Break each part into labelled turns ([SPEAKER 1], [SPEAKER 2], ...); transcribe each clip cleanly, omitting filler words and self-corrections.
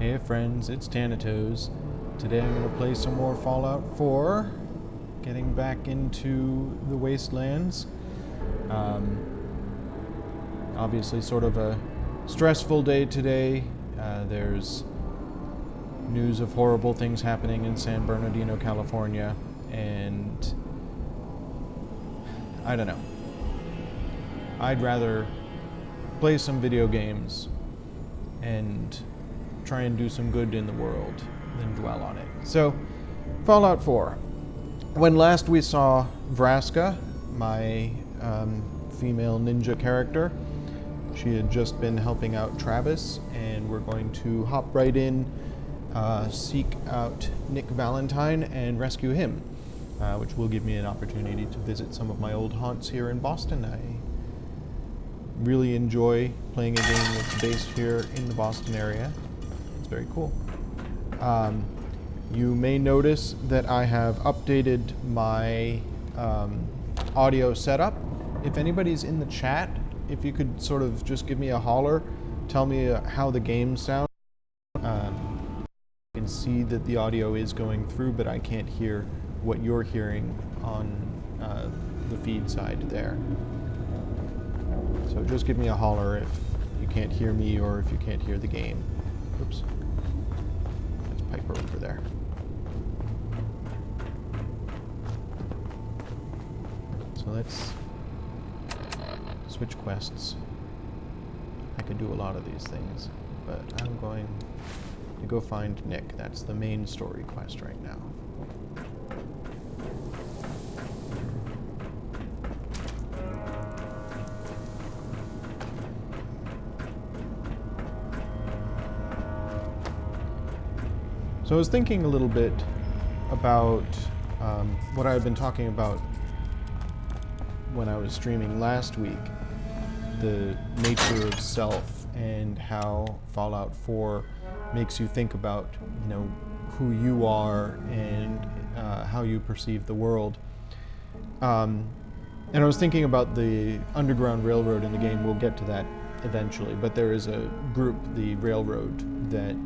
[SPEAKER 1] Hey friends, it's Tanatoes. Today I'm going to play some more Fallout 4, getting back into the Wastelands. Obviously sort of a stressful day today. There's news of horrible things happening in San Bernardino, California, and I don't know. I'd rather play some video games and try and do some good in the world than dwell on it. So, Fallout 4. When last we saw Vraska, my female ninja character, she had just been helping out Travis, and we're going to hop right in, seek out Nick Valentine and rescue him, which will give me an opportunity to visit some of my old haunts here in Boston. I really enjoy playing a game that's based here in the Boston area. It's very cool. You may notice that I have updated my audio setup. If anybody's in the chat, if you could sort of just give me a holler, tell me how the game sounds. I can see that the audio is going through, but I can't hear what you're hearing on the feed side there. So just give me a holler if you can't hear me or if you can't hear the game. Oops. There's Piper over there. So let's switch quests. I could do a lot of these things, but I'm going to go find Nick. That's the main story quest right now. So I was thinking a little bit about what I had been talking about when I was streaming last week, the nature of self and how Fallout 4 makes you think about, who you are and how you perceive the world. And I was thinking about the Underground Railroad in the game. We'll get to that eventually, but there is a group, the Railroad, that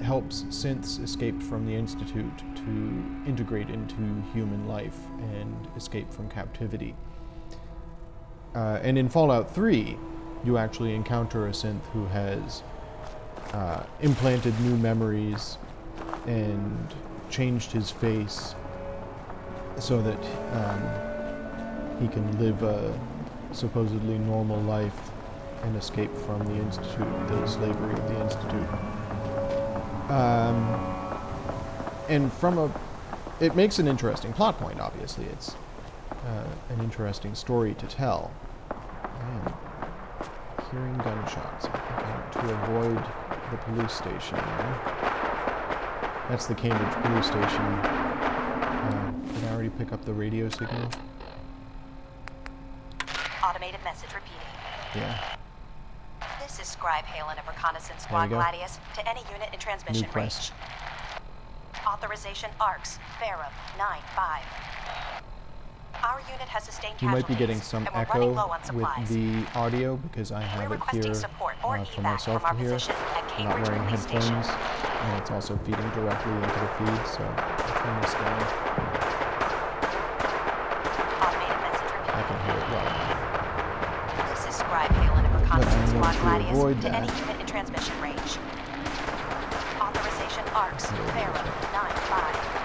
[SPEAKER 1] helps synths escaped from the Institute to integrate into human life and escape from captivity. And in Fallout 3, you actually encounter a synth who has implanted new memories and changed his face so that he can live a supposedly normal life and escape from the Institute, the slavery of the Institute. And it makes an interesting plot point, obviously. It's an interesting story to tell. I am hearing gunshots. I think I have to avoid the police station there. That's the Cambridge police station. Did I already pick up the radio signal?
[SPEAKER 2] Automated message repeating.
[SPEAKER 1] Yeah.
[SPEAKER 2] This is Scribe Heyah of Reconnaissance Squad Gladius to any unit in transmission range. Authorization ARCS, Pharaoh, 9-5. Our unit has sustained casualties.
[SPEAKER 1] You might be getting some echo with the audio because I have it here for myself to hear. I'm not wearing headphones, and it's also feeding directly into the feed, so I'll turn this down. I can hear it well.
[SPEAKER 2] This is Scribe Heyah of Reconnaissance Squad Gladius to any
[SPEAKER 1] that.
[SPEAKER 2] unit in transmission range. Authorization ARCS, Pharaoh, 9-5.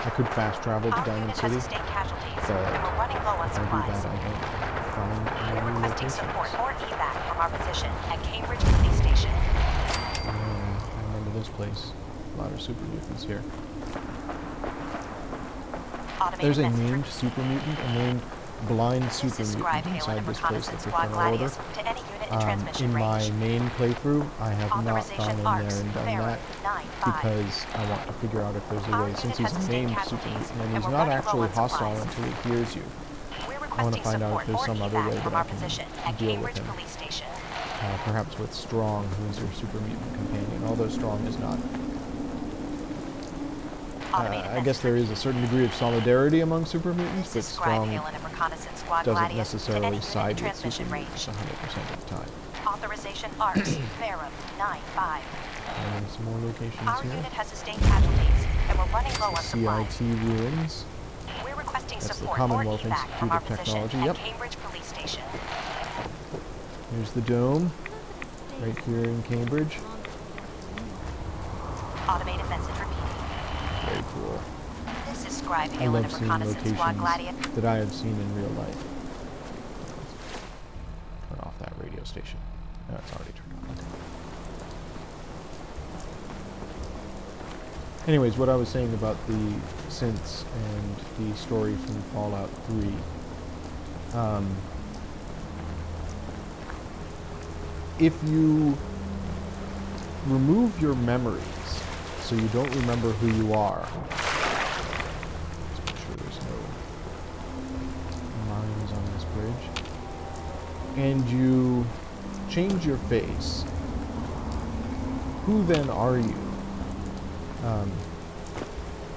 [SPEAKER 1] I could fast travel to
[SPEAKER 2] Our
[SPEAKER 1] Diamond
[SPEAKER 2] unit
[SPEAKER 1] City,
[SPEAKER 2] has sustained casualties,
[SPEAKER 1] but
[SPEAKER 2] and we're running low on
[SPEAKER 1] if I do
[SPEAKER 2] supplies.
[SPEAKER 1] that, I don't find
[SPEAKER 2] We're
[SPEAKER 1] any
[SPEAKER 2] requesting
[SPEAKER 1] locations.
[SPEAKER 2] support or evac from our position at Cambridge Police Station.
[SPEAKER 1] I remember this place. A lot of super mutants here.
[SPEAKER 2] Automated
[SPEAKER 1] There's a
[SPEAKER 2] message
[SPEAKER 1] named
[SPEAKER 2] repeating.
[SPEAKER 1] super mutant, a named blind
[SPEAKER 2] This
[SPEAKER 1] super
[SPEAKER 2] is Scribe
[SPEAKER 1] mutant
[SPEAKER 2] Heyah
[SPEAKER 1] inside
[SPEAKER 2] of
[SPEAKER 1] this place
[SPEAKER 2] Reconnaissance
[SPEAKER 1] that
[SPEAKER 2] Squad
[SPEAKER 1] they're going to order.
[SPEAKER 2] Gladius to any unit in transmission
[SPEAKER 1] In my
[SPEAKER 2] range.
[SPEAKER 1] main playthrough, I have not
[SPEAKER 2] Authorization
[SPEAKER 1] gone in
[SPEAKER 2] ARCS,
[SPEAKER 1] there and done
[SPEAKER 2] Pharaoh,
[SPEAKER 1] that
[SPEAKER 2] 9-5.
[SPEAKER 1] because I want to figure out if there's a
[SPEAKER 2] Our
[SPEAKER 1] way, since
[SPEAKER 2] unit
[SPEAKER 1] he's
[SPEAKER 2] has
[SPEAKER 1] a
[SPEAKER 2] sustained
[SPEAKER 1] named super
[SPEAKER 2] casualties,
[SPEAKER 1] mutant and
[SPEAKER 2] and
[SPEAKER 1] he's
[SPEAKER 2] we're
[SPEAKER 1] not
[SPEAKER 2] running
[SPEAKER 1] actually
[SPEAKER 2] low on
[SPEAKER 1] hostile
[SPEAKER 2] supplies.
[SPEAKER 1] until he hears you.
[SPEAKER 2] We're
[SPEAKER 1] I want to
[SPEAKER 2] requesting
[SPEAKER 1] find out
[SPEAKER 2] support
[SPEAKER 1] if there's
[SPEAKER 2] or
[SPEAKER 1] some other way
[SPEAKER 2] evac
[SPEAKER 1] that
[SPEAKER 2] from
[SPEAKER 1] I
[SPEAKER 2] our position
[SPEAKER 1] can
[SPEAKER 2] at
[SPEAKER 1] deal with
[SPEAKER 2] Cambridge
[SPEAKER 1] him.
[SPEAKER 2] Police Station.
[SPEAKER 1] Perhaps with Strong, who is your super mutant companion, although Strong is not.
[SPEAKER 2] Automated
[SPEAKER 1] I guess there is a certain degree of solidarity among super mutants, but
[SPEAKER 2] This is Scribe
[SPEAKER 1] Strong
[SPEAKER 2] Heyah of Reconnaissance Squad
[SPEAKER 1] doesn't
[SPEAKER 2] Gladius to any
[SPEAKER 1] necessarily
[SPEAKER 2] unit in
[SPEAKER 1] side with super
[SPEAKER 2] transmission range.
[SPEAKER 1] mutants 100% of the time.
[SPEAKER 2] Authorization ARCS, Verum 9-5.
[SPEAKER 1] And some more locations
[SPEAKER 2] Our
[SPEAKER 1] here.
[SPEAKER 2] unit has sustained casualties, and we're running low on supplies.
[SPEAKER 1] CIT ruins.
[SPEAKER 2] We're requesting
[SPEAKER 1] That's the
[SPEAKER 2] support or
[SPEAKER 1] Commonwealth
[SPEAKER 2] evac from
[SPEAKER 1] Institute
[SPEAKER 2] our
[SPEAKER 1] of
[SPEAKER 2] position
[SPEAKER 1] Technology.
[SPEAKER 2] at
[SPEAKER 1] Yep.
[SPEAKER 2] Cambridge Police Station.
[SPEAKER 1] Here's the dome. Right here in Cambridge.
[SPEAKER 2] Automated message repeated.
[SPEAKER 1] Very cool.
[SPEAKER 2] This is Scribe
[SPEAKER 1] I
[SPEAKER 2] Heyah
[SPEAKER 1] love
[SPEAKER 2] of
[SPEAKER 1] seeing
[SPEAKER 2] Reconnaissance Squad
[SPEAKER 1] locations
[SPEAKER 2] Gladius.
[SPEAKER 1] that I have seen in real life. Turn off that radio station. No, it's already turned on. Okay. Anyways, what I was saying about the synths and the story from Fallout 3. If you remove your memories, so you don't remember who you are, let's make sure there's no mines on this bridge, and you change your face, who then are you?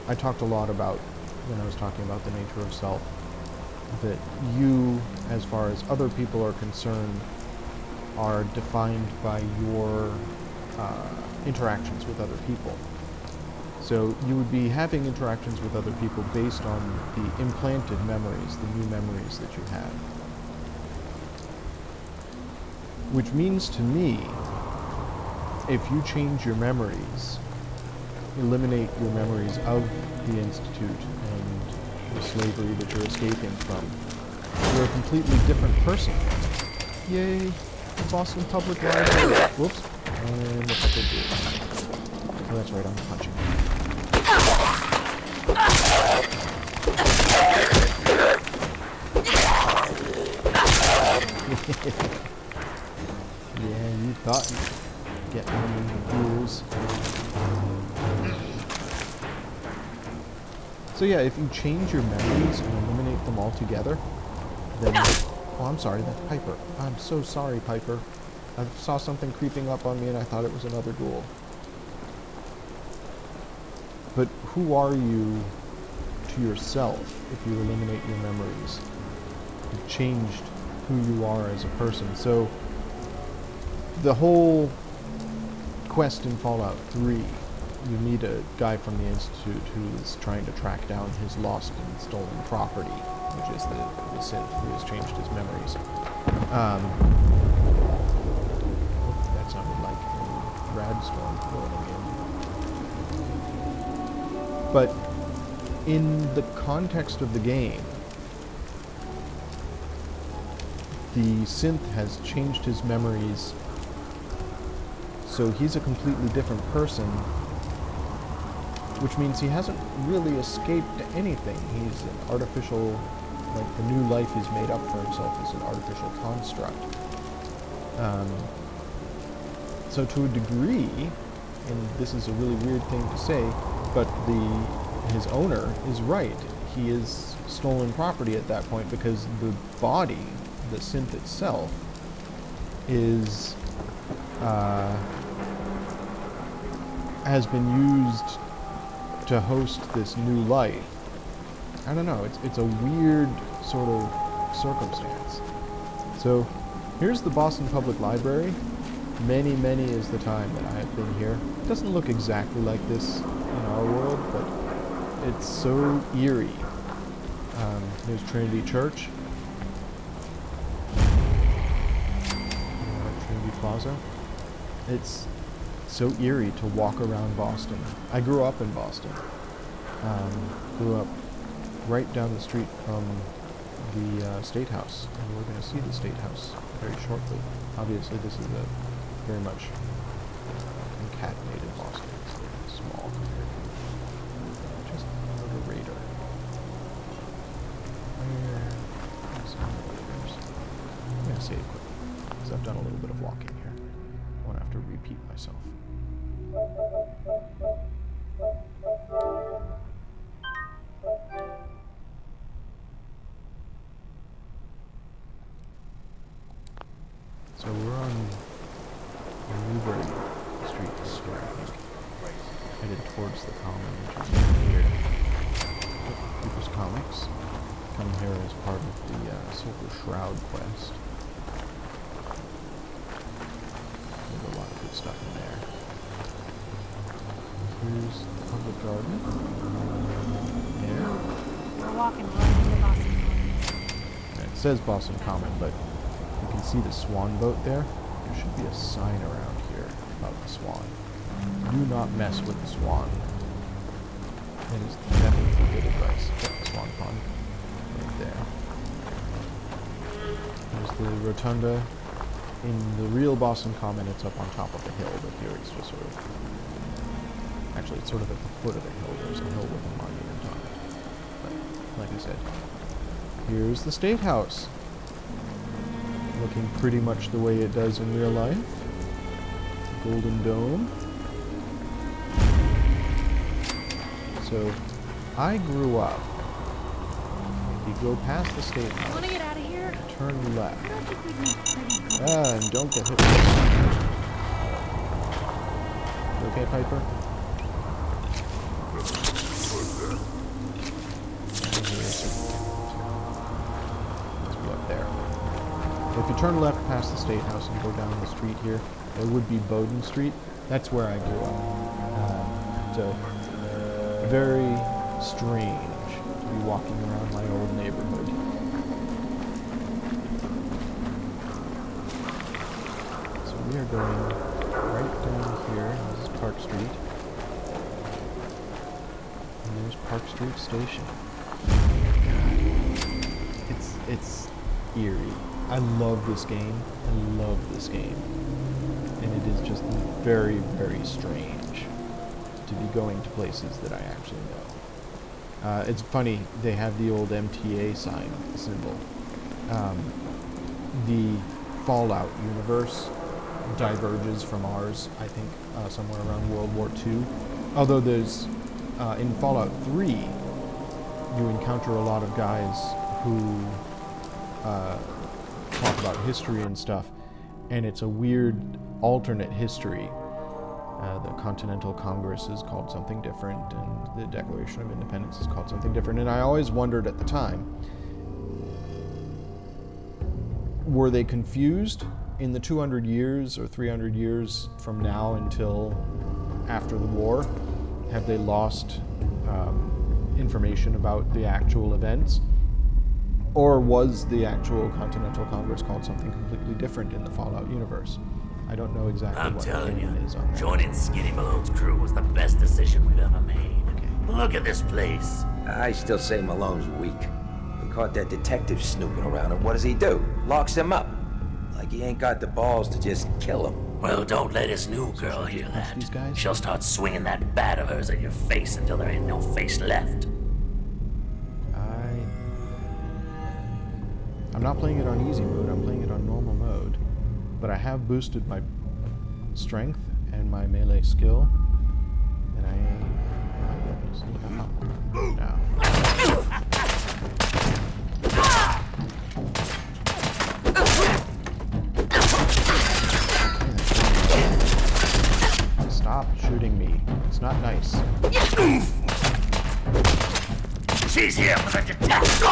[SPEAKER 1] I talked a lot about, when I was talking about the nature of self, that you, as far as other people are concerned, are defined by your interactions with other people. So you would be having interactions with other people based on the implanted memories, the new memories that you have. Which means to me, if you change your memories, eliminate your memories of the Institute and the slavery that you're escaping from, you're a completely different person. Yay! Boston Public Library. Whoops. And what did I do? Oh, that's right, I'm punching. Yeah, you thought you'd get one of the rules. So yeah, if you change your memories and eliminate them altogether, then... Oh, I'm sorry, that's Piper. I'm so sorry, Piper. I saw something creeping up on me and I thought it was another ghoul. But who are you to yourself if you eliminate your memories? You've changed who you are as a person. So the whole quest in Fallout 3, you meet a guy from the Institute who is trying to track down his lost and stolen property, which is the synth who has changed his memories. That sounded like a rad storm rolling in. But in the context of the game, the synth has changed his memories, so he's a completely different person, which means he hasn't really escaped anything. He's an artificial, like the new life he's made up for himself is an artificial construct. So to a degree, and this is a really weird thing to say, but his owner is right. He is stolen property at that point because the body, the synth itself, is has been used to host this new life. I don't know, it's a weird sort of circumstance. So here's the Boston Public Library. Many is the time that I have been here. It doesn't look exactly like this in our world, but it's so eerie. There's Trinity Church. Trinity Plaza. It's so eerie to walk around Boston. I grew up in Boston. Grew up right down the street from the State House, and we're going to see the State House very shortly. Obviously, this is a very much concatenated Boston. It's small compared to just another raider. Where's some of the raiders? I'm going to say it quickly, because I've done a little bit of walking here. I won't have to repeat myself. So we're on Newbury Street Square, I think. Headed towards the Common, which is here. Cooper's Comics. Come here as part of the Silver Shroud quest. stuff in there. Here's the public garden. There.
[SPEAKER 3] We're walking right into Boston Common.
[SPEAKER 1] And it says Boston Common, but you can see the swan boat there. There should be a sign around here about the swan. Do not mess with the swan. That is definitely good advice. Got the swan pond right there. There's the rotunda. In the real Boston Common, it's up on top of a hill, but here it's just sort of... Actually, it's sort of at the foot of the hill. There's a hill with a monument on it. But, like I said, here's the State House. Looking pretty much the way it does in real life. Golden Dome. So, I grew up. If you go past the State House,
[SPEAKER 3] I want to get out of here.
[SPEAKER 1] turn left.
[SPEAKER 3] I don't think we'd be pretty good.
[SPEAKER 1] And don't get hit. You okay, Piper? Let's be up there. If you turn left past the State House and go down the street here, there would be Bowden Street. That's where I grew up. So, very strange to be walking around my old neighborhood. So we are going right down here. This is Park Street. And there's Park Street Station. It's eerie. I love this game. I love this game. And it is just very, very strange to be going to places that I actually know. It's funny, they have the old MTA sign, symbol. The Fallout universe diverges from ours, I think, somewhere around World War II. Although there's, in Fallout 3, you encounter a lot of guys who talk about history and stuff, and it's a weird alternate history. The Continental Congress is called something different, and the Declaration of Independence is called something different. And I always wondered at the time, were they confused in the 200 years or 300 years from now until after the war? Have they lost information about the actual events? Or was the actual Continental Congress called something completely different in the Fallout universe? I don't know exactly
[SPEAKER 4] I'm
[SPEAKER 1] what the
[SPEAKER 4] telling you,
[SPEAKER 1] opinion is on that.
[SPEAKER 4] joining Skinny Malone's crew was the best decision we've ever made.
[SPEAKER 1] Okay.
[SPEAKER 4] Look at this place.
[SPEAKER 5] I still say Malone's weak. We caught that detective snooping around him. What does he do? Locks him up. Like he ain't got the balls to just kill him.
[SPEAKER 4] Well, don't let his new girl hear
[SPEAKER 1] Punch
[SPEAKER 4] that.
[SPEAKER 1] these guys?
[SPEAKER 4] She'll start swinging that bat of hers at your face until there ain't no face left.
[SPEAKER 1] I'm not playing it on easy mode, I'm playing it on normal mode. But I have boosted my strength and my melee skill. And no. Stop shooting me. It's not nice.
[SPEAKER 4] She's here for the detective.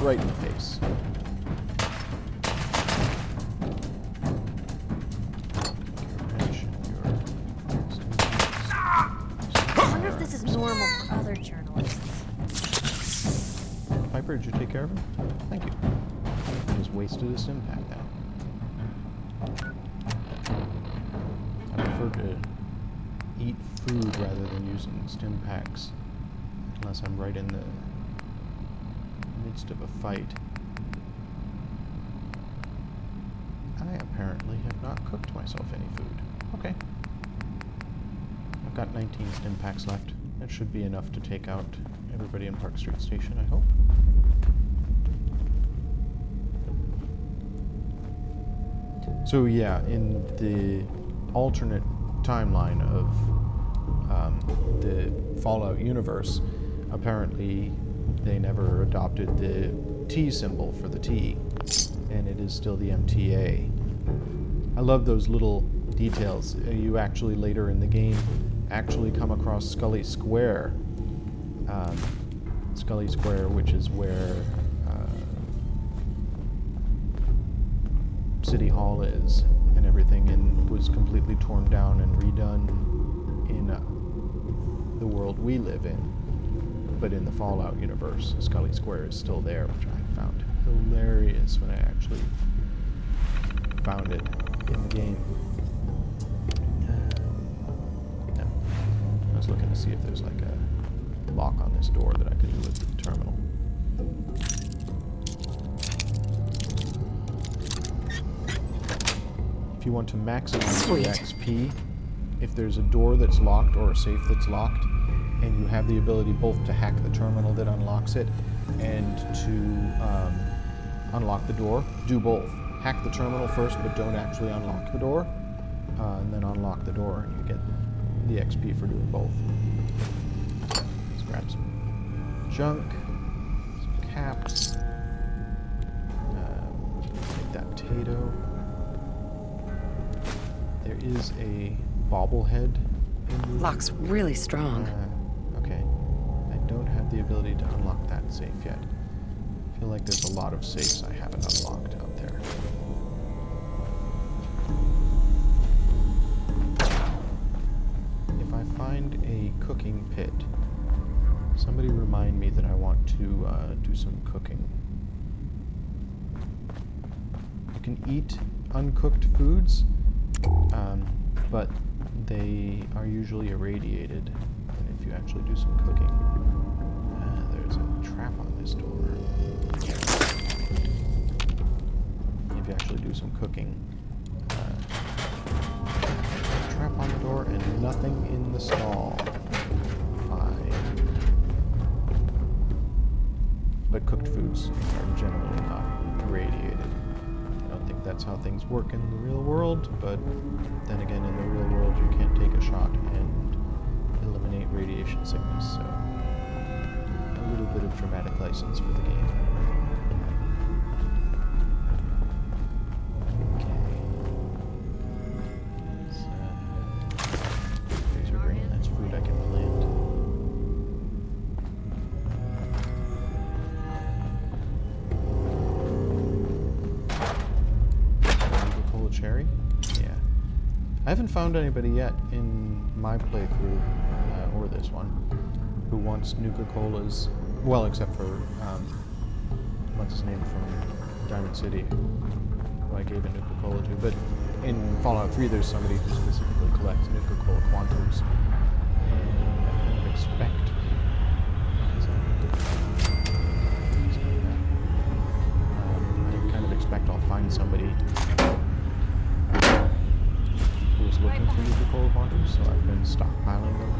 [SPEAKER 1] Right in the face.
[SPEAKER 3] I wonder if this is normal for other journalists.
[SPEAKER 1] Piper, did you take care of him? Thank you. I just wasted a stim pack now. I prefer to eat food rather than using stim packs, unless I'm right in the midst of a fight. I apparently have not cooked myself any food. Okay. I've got 19 stim packs left. That should be enough to take out everybody in Park Street Station, I hope. So yeah, in the alternate timeline of the Fallout universe, apparently they never adopted the T symbol for the T, and it is still the MTA. I love those little details. You actually later in the game actually come across Scully Square. Scully Square, which is where City Hall is and everything, and was completely torn down and redone in the world we live in. But in the Fallout universe, Scully Square is still there, which I found hilarious when I actually found it in the game. No. I was looking to see if there's like a lock on this door that I could do with the terminal. If you want to maximize your XP, if there's a door that's locked or a safe that's locked, and you have the ability both to hack the terminal that unlocks it and to unlock the door, do both. Hack the terminal first, but don't actually unlock the door, and then unlock the door, and you get the XP for doing both. Let's grab some junk, some caps, take that potato. There is a bobblehead in the
[SPEAKER 6] Lock's really strong.
[SPEAKER 1] Okay. I don't have the ability to unlock that safe yet. I feel like there's a lot of safes I haven't unlocked out there. If I find a cooking pit, somebody remind me that I want to do some cooking. You can eat uncooked foods, but they are usually irradiated. And if you actually do some cooking, there's a trap on this door. If you actually do some cooking, trap on the door and nothing in the stall. Fine. But cooked foods are generally not irradiated. I don't think that's how things work in the real world, but then again, in the real world, you can't take a shot and eliminate radiation sickness, so a little bit of dramatic license for the game. Okay. Laser grain, that's food I can plant. Nuka-Cola cherry? Yeah. I haven't found anybody yet in my playthrough, or this one, who wants Nuka-Colas, well, except for, what's his name from Diamond City, who I gave a Nuka-Cola to, but in Fallout 3 there's somebody who specifically collects Nuka-Cola Quantos, and I kind of expect, I'll find somebody looking for Nuka-Cola Quantos, so I've been stockpiling them.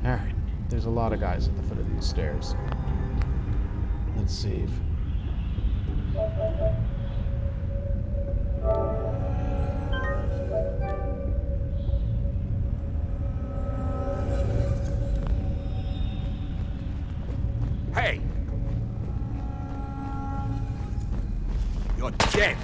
[SPEAKER 1] Alright, there's a lot of guys at the foot of these stairs. Let's save.
[SPEAKER 7] Hey! You're dead!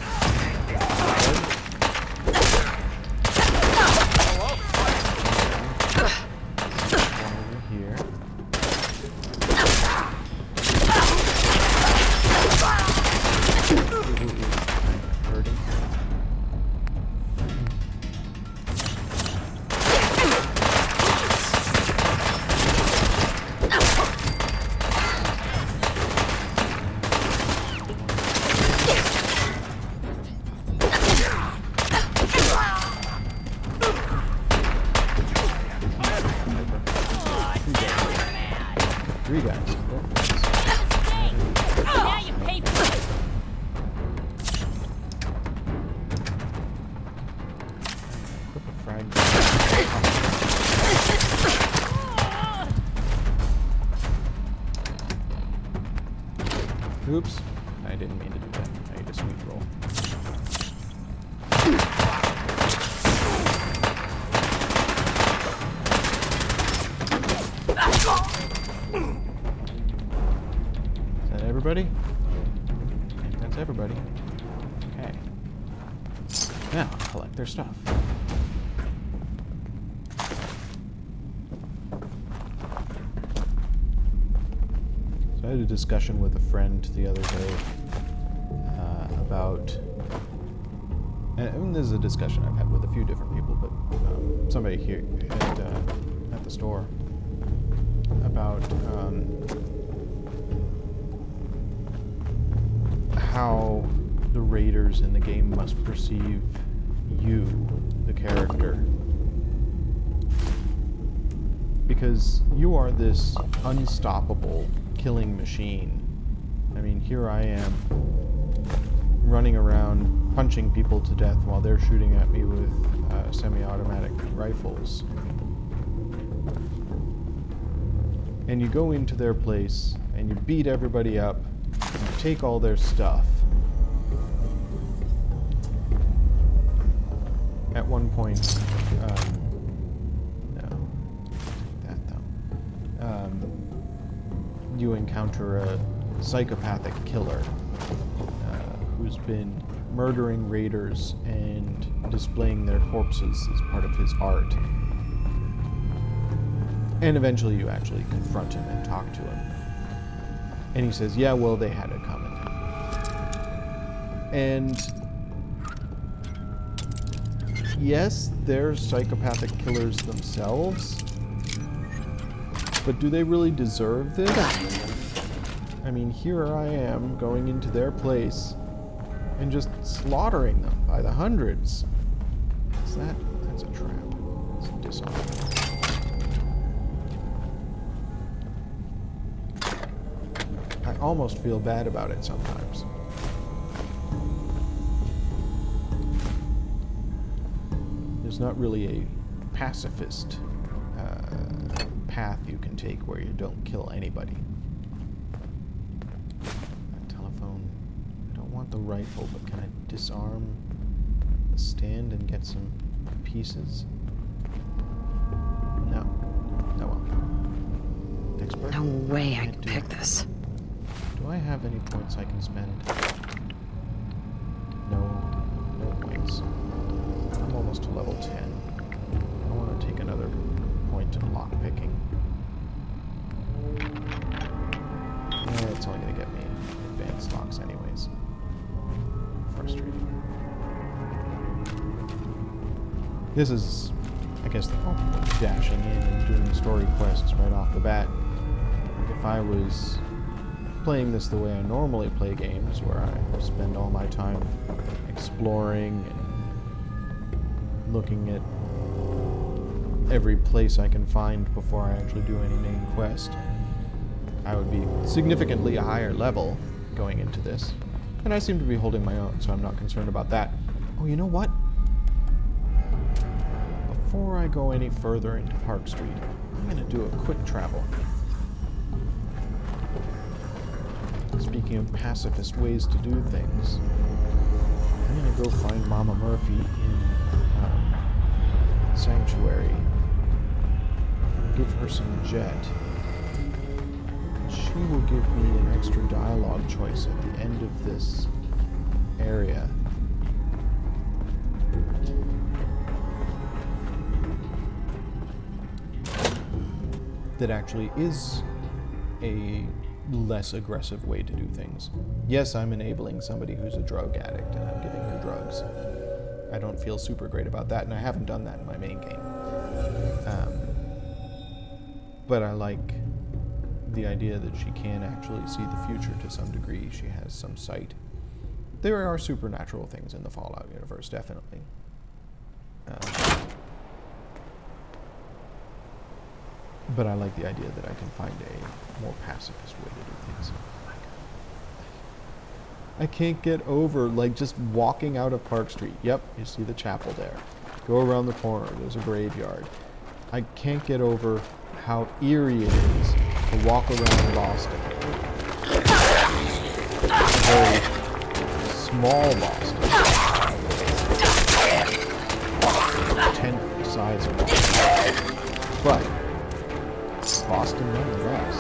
[SPEAKER 1] Three guys.
[SPEAKER 8] Now you pay for it.
[SPEAKER 1] Equip a frag. Oops. I didn't mean to do that. I need a sweet roll. Is that everybody? I think that's everybody. Okay. Now, collect their stuff. had a discussion with a friend the other day about, and this is a discussion I've had with a few different people, but somebody here at the store about how the raiders in the game must perceive you, the character. Because you are this unstoppable killing machine. I mean, here I am, running around, punching people to death while they're shooting at me with semi-automatic rifles. And you go into their place, and you beat everybody up, and you take all their stuff. At one point, you encounter a psychopathic killer who's been murdering raiders and displaying their corpses as part of his art. And eventually you actually confront him and talk to him. And he says, yeah, well, they had it coming. And yes, they're psychopathic killers themselves, but do they really deserve this? I mean, here I am going into their place and just slaughtering them by the hundreds. That's a trap. It's a dishonor. I almost feel bad about it sometimes. There's not really a pacifist path you can take where you don't kill anybody. That telephone. I don't want the rifle, but can I disarm the stand and get some pieces? No. Oh well. Expert?
[SPEAKER 6] No way I can pick this.
[SPEAKER 1] Do I have any points I can spend? No points. I'm almost to level 10. I want to take another point in lockpicking. It's only going to get me advanced locks anyways. Frustrating. This is, I guess, the problem with dashing in and doing story quests right off the bat. If I was playing this the way I normally play games, where I spend all my time exploring and looking at every place I can find before I actually do any main quest, I would be significantly a higher level going into this. And I seem to be holding my own, so I'm not concerned about that. Oh, you know what? Before I go any further into Park Street, I'm going to do a quick travel. Speaking of pacifist ways to do things, I'm going to go find Mama Murphy in Sanctuary. Give her some jet. She will give me an extra dialogue choice at the end of this area. That actually is a less aggressive way to do things. Yes, I'm enabling somebody who's a drug addict and I'm giving her drugs. I don't feel super great about that, and I haven't done that in my main game. But I like the idea that she can actually see the future to some degree. She has some sight. There are supernatural things in the Fallout universe, definitely. But I like the idea that I can find a more pacifist way to do things. I can't get over, like, just walking out of Park Street. Yep, you see the chapel there. Go around the corner, there's a graveyard. I can't get over how eerie it is to walk around Boston. A very small Boston. 10th the size of Boston. But Boston nonetheless.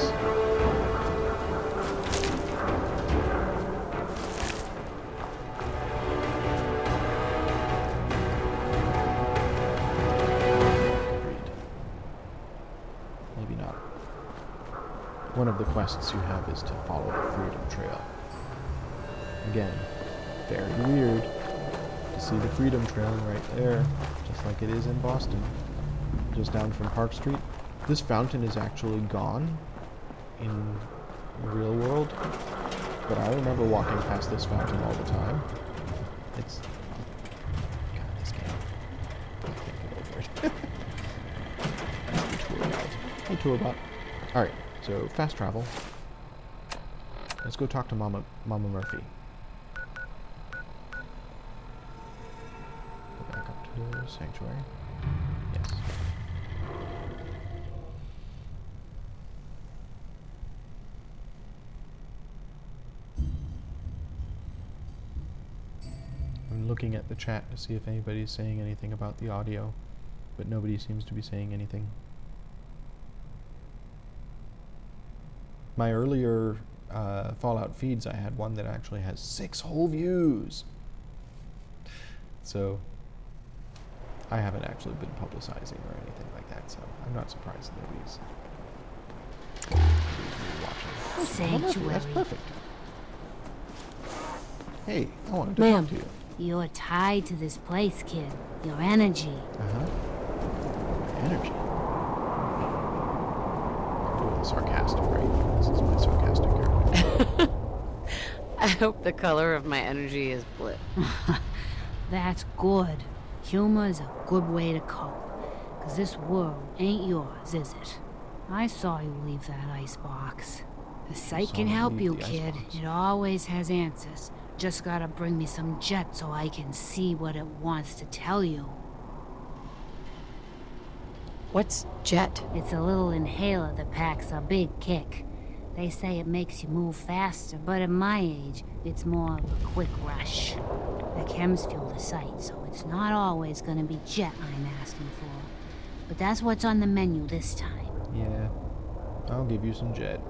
[SPEAKER 1] one of the quests you have is to follow the Freedom Trail. Again, very weird to see the Freedom Trail right there, just like it is in Boston, just down from Park Street. This fountain is actually gone in the real world, but I remember walking past this fountain all the time. It's... God, this game. I can't get over it. Hey, Tourbot. Alright, so fast travel. Let's go talk to Mama Murphy. Go back up to the sanctuary. Yes. I'm looking at the chat to see if anybody's saying anything about the audio, but nobody seems to be saying anything. My earlier Fallout feeds, I had one that actually has 6 whole views. So I haven't actually been publicizing or anything like that, so I'm not surprised nobody's watching.
[SPEAKER 3] Sanctuary.
[SPEAKER 1] That's perfect. Hey, I wanted to
[SPEAKER 3] Ma'am,
[SPEAKER 1] talk to you.
[SPEAKER 3] you're tied to this place, kid. Your energy.
[SPEAKER 1] Energy. Doing the sarcastic, right? This is my sarcastic character.
[SPEAKER 6] I hope the color of my energy is blue.
[SPEAKER 3] That's good. Humor is a good way to cope. 'Cause this world ain't yours, is it? I saw you leave that icebox. The site
[SPEAKER 1] saw
[SPEAKER 3] can
[SPEAKER 1] me
[SPEAKER 3] help
[SPEAKER 1] leave
[SPEAKER 3] you,
[SPEAKER 1] the
[SPEAKER 3] kid.
[SPEAKER 1] icebox.
[SPEAKER 3] It always has answers. Just gotta bring me some jet so I can see what it wants to tell you.
[SPEAKER 6] What's jet?
[SPEAKER 3] It's a little inhaler that packs a big kick. They say it makes you move faster, but at my age, it's more of a quick rush. The chems fuel the site, so it's not always gonna be jet I'm asking for. But that's what's on the menu this time.
[SPEAKER 1] Yeah, I'll give you some jet.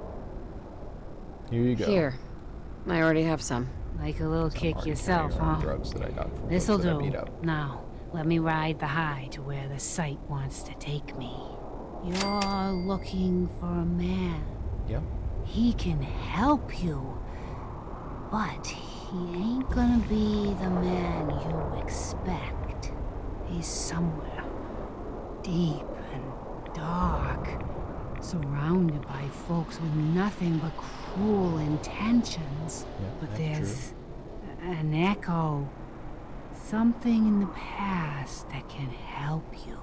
[SPEAKER 1] Here you go.
[SPEAKER 6] Here. I already have some.
[SPEAKER 3] Like a little
[SPEAKER 1] Some
[SPEAKER 3] kick
[SPEAKER 1] already
[SPEAKER 3] yourself,
[SPEAKER 1] carrying around
[SPEAKER 3] huh?
[SPEAKER 1] drugs that I got from
[SPEAKER 3] This'll
[SPEAKER 1] folks that I
[SPEAKER 3] do.
[SPEAKER 1] beat up.
[SPEAKER 3] Now, let me ride the high to where the site wants to take me. You're looking for a man.
[SPEAKER 1] Yep.
[SPEAKER 3] He can help you, but he ain't gonna be the man you expect. He's somewhere deep and dark, surrounded by folks with nothing but cruel intentions.
[SPEAKER 1] Yeah,
[SPEAKER 3] But
[SPEAKER 1] that's
[SPEAKER 3] there's an echo, something in the past that can help you.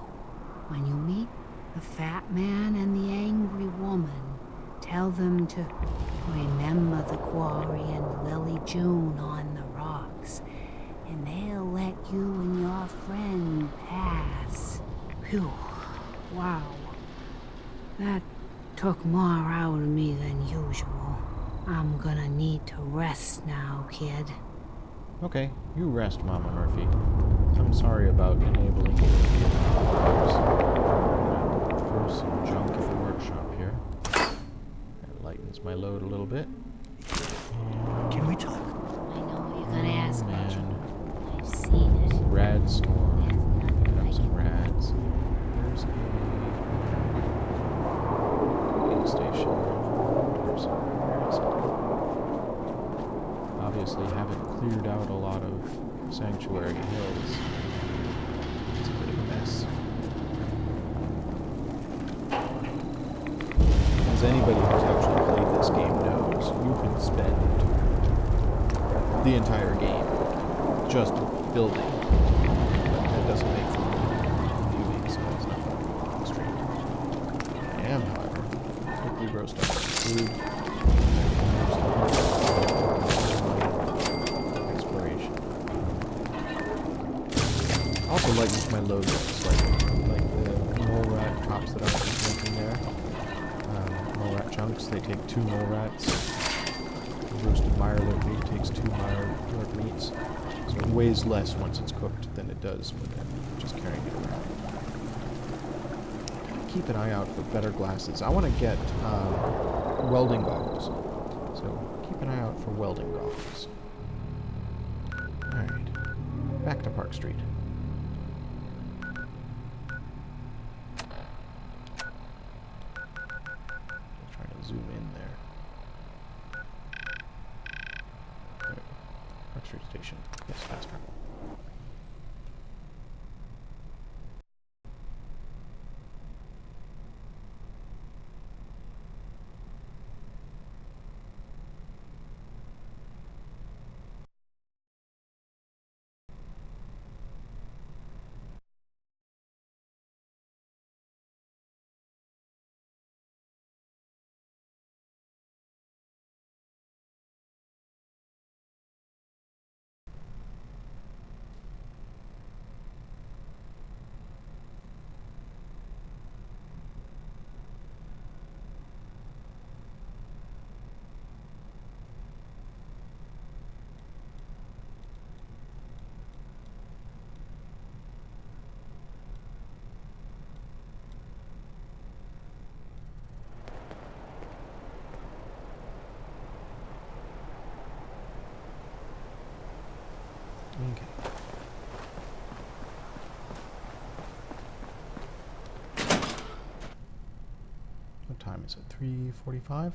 [SPEAKER 3] When you meet the fat man and the angry woman, tell them to remember the quarry and Lily June on the rocks, and they'll let you and your friend pass. Phew. Wow. That took more out of me than usual. I'm gonna need to rest now, kid.
[SPEAKER 1] Okay, you rest, Mama Murphy. I'm sorry about enabling you to be in the hours. Throw some junk in the workshop here. That lightens my load a little bit.
[SPEAKER 7] Can we talk?
[SPEAKER 3] I know what you're gonna ask me.
[SPEAKER 1] Man,
[SPEAKER 3] I've seen it.
[SPEAKER 1] rad storm.
[SPEAKER 3] There's nothing
[SPEAKER 1] Pick up
[SPEAKER 3] like
[SPEAKER 1] some
[SPEAKER 3] it.
[SPEAKER 1] rads. There's a cooking station. Where is it? Obviously haven't cleared out a lot of Sanctuary Hills. It's a bit of a mess. As anybody who's actually played this game knows, you can spend the entire game just building. But that doesn't make for viewing, so it's not extreme. I am, however, quickly roast up some food. Exploration. Also lightens my load slightly, like the mole rat chops that I was just making there. Mole rat chunks, they take 2 mole rats. The roasted mirelurk meat takes 2 mirelurk meats. So it weighs less once it's cooked than it does when you're just carrying it around. Keep an eye out for better glasses. I want to get welding goggles. So keep an eye out for welding goggles. Alright, back to Park Street. Trying to zoom in there. There we go. Park Street Station. Yes, faster. Okay. What time is it? 3:45?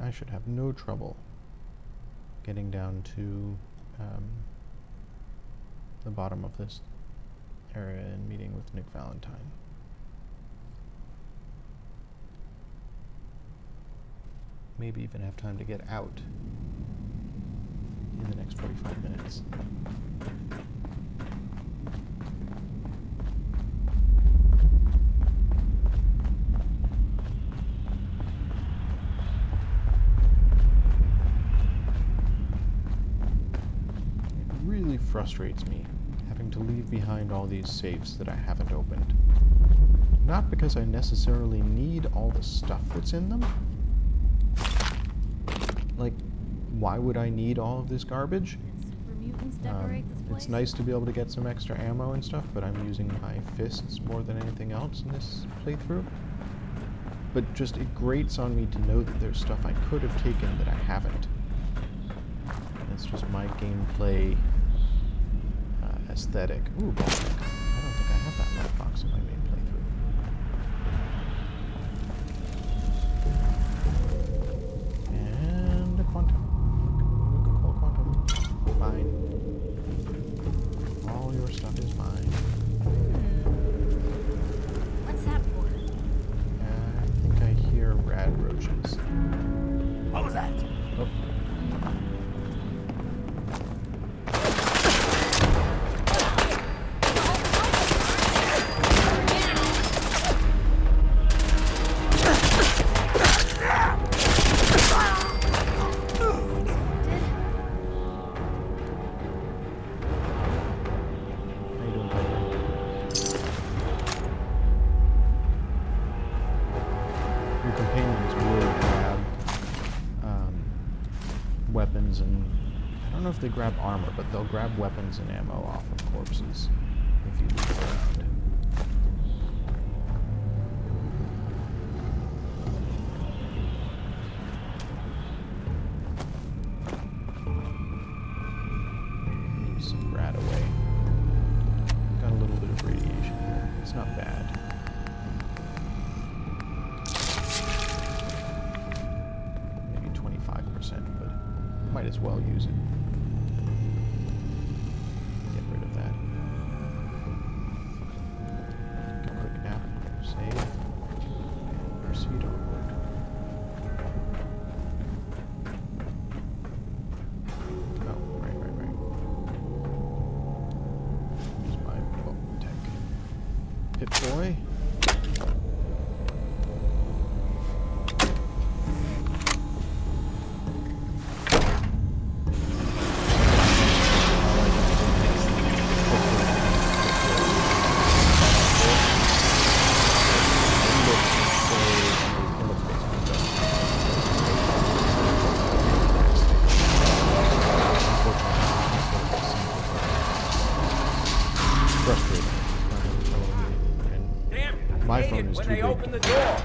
[SPEAKER 1] I should have no trouble getting down to the bottom of this area and meeting with Nick Valentine. Maybe even have time to get out in the next 45 minutes. It really frustrates me having to leave behind all these safes that I haven't opened. Not because I necessarily need all the stuff that's in them. Like, why would I need all of this garbage? It's nice to be able to get some extra ammo and stuff, but I'm using my fists more than anything else in this playthrough. But just it grates on me to know that there's stuff I could have taken that I haven't. That's just my gameplay aesthetic. Ooh, ball deck. I don't think I have that lockbox in my main playthrough. And a quantum. Coca-Cola quantum. Fine. All your stuff is fine.
[SPEAKER 6] What's that for?
[SPEAKER 1] I think I hear rad roaches.
[SPEAKER 4] What was that?
[SPEAKER 1] Oh. Weapons and I don't know if they grab armor, but they'll grab weapons and ammo off of corpses if you leave it around. Use some rat away. Got a little bit of radiation here. It's not bad. Maybe 25%, but might as well use it. Get rid of that. Take a quick nap, save, and proceed onward. Oh, right. Here's my tech. Pip-Boy. My phone is too big.
[SPEAKER 8] Open the door.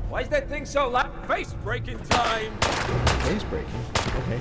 [SPEAKER 8] Why is that thing so loud? Face breaking time.
[SPEAKER 1] Face breaking? Okay.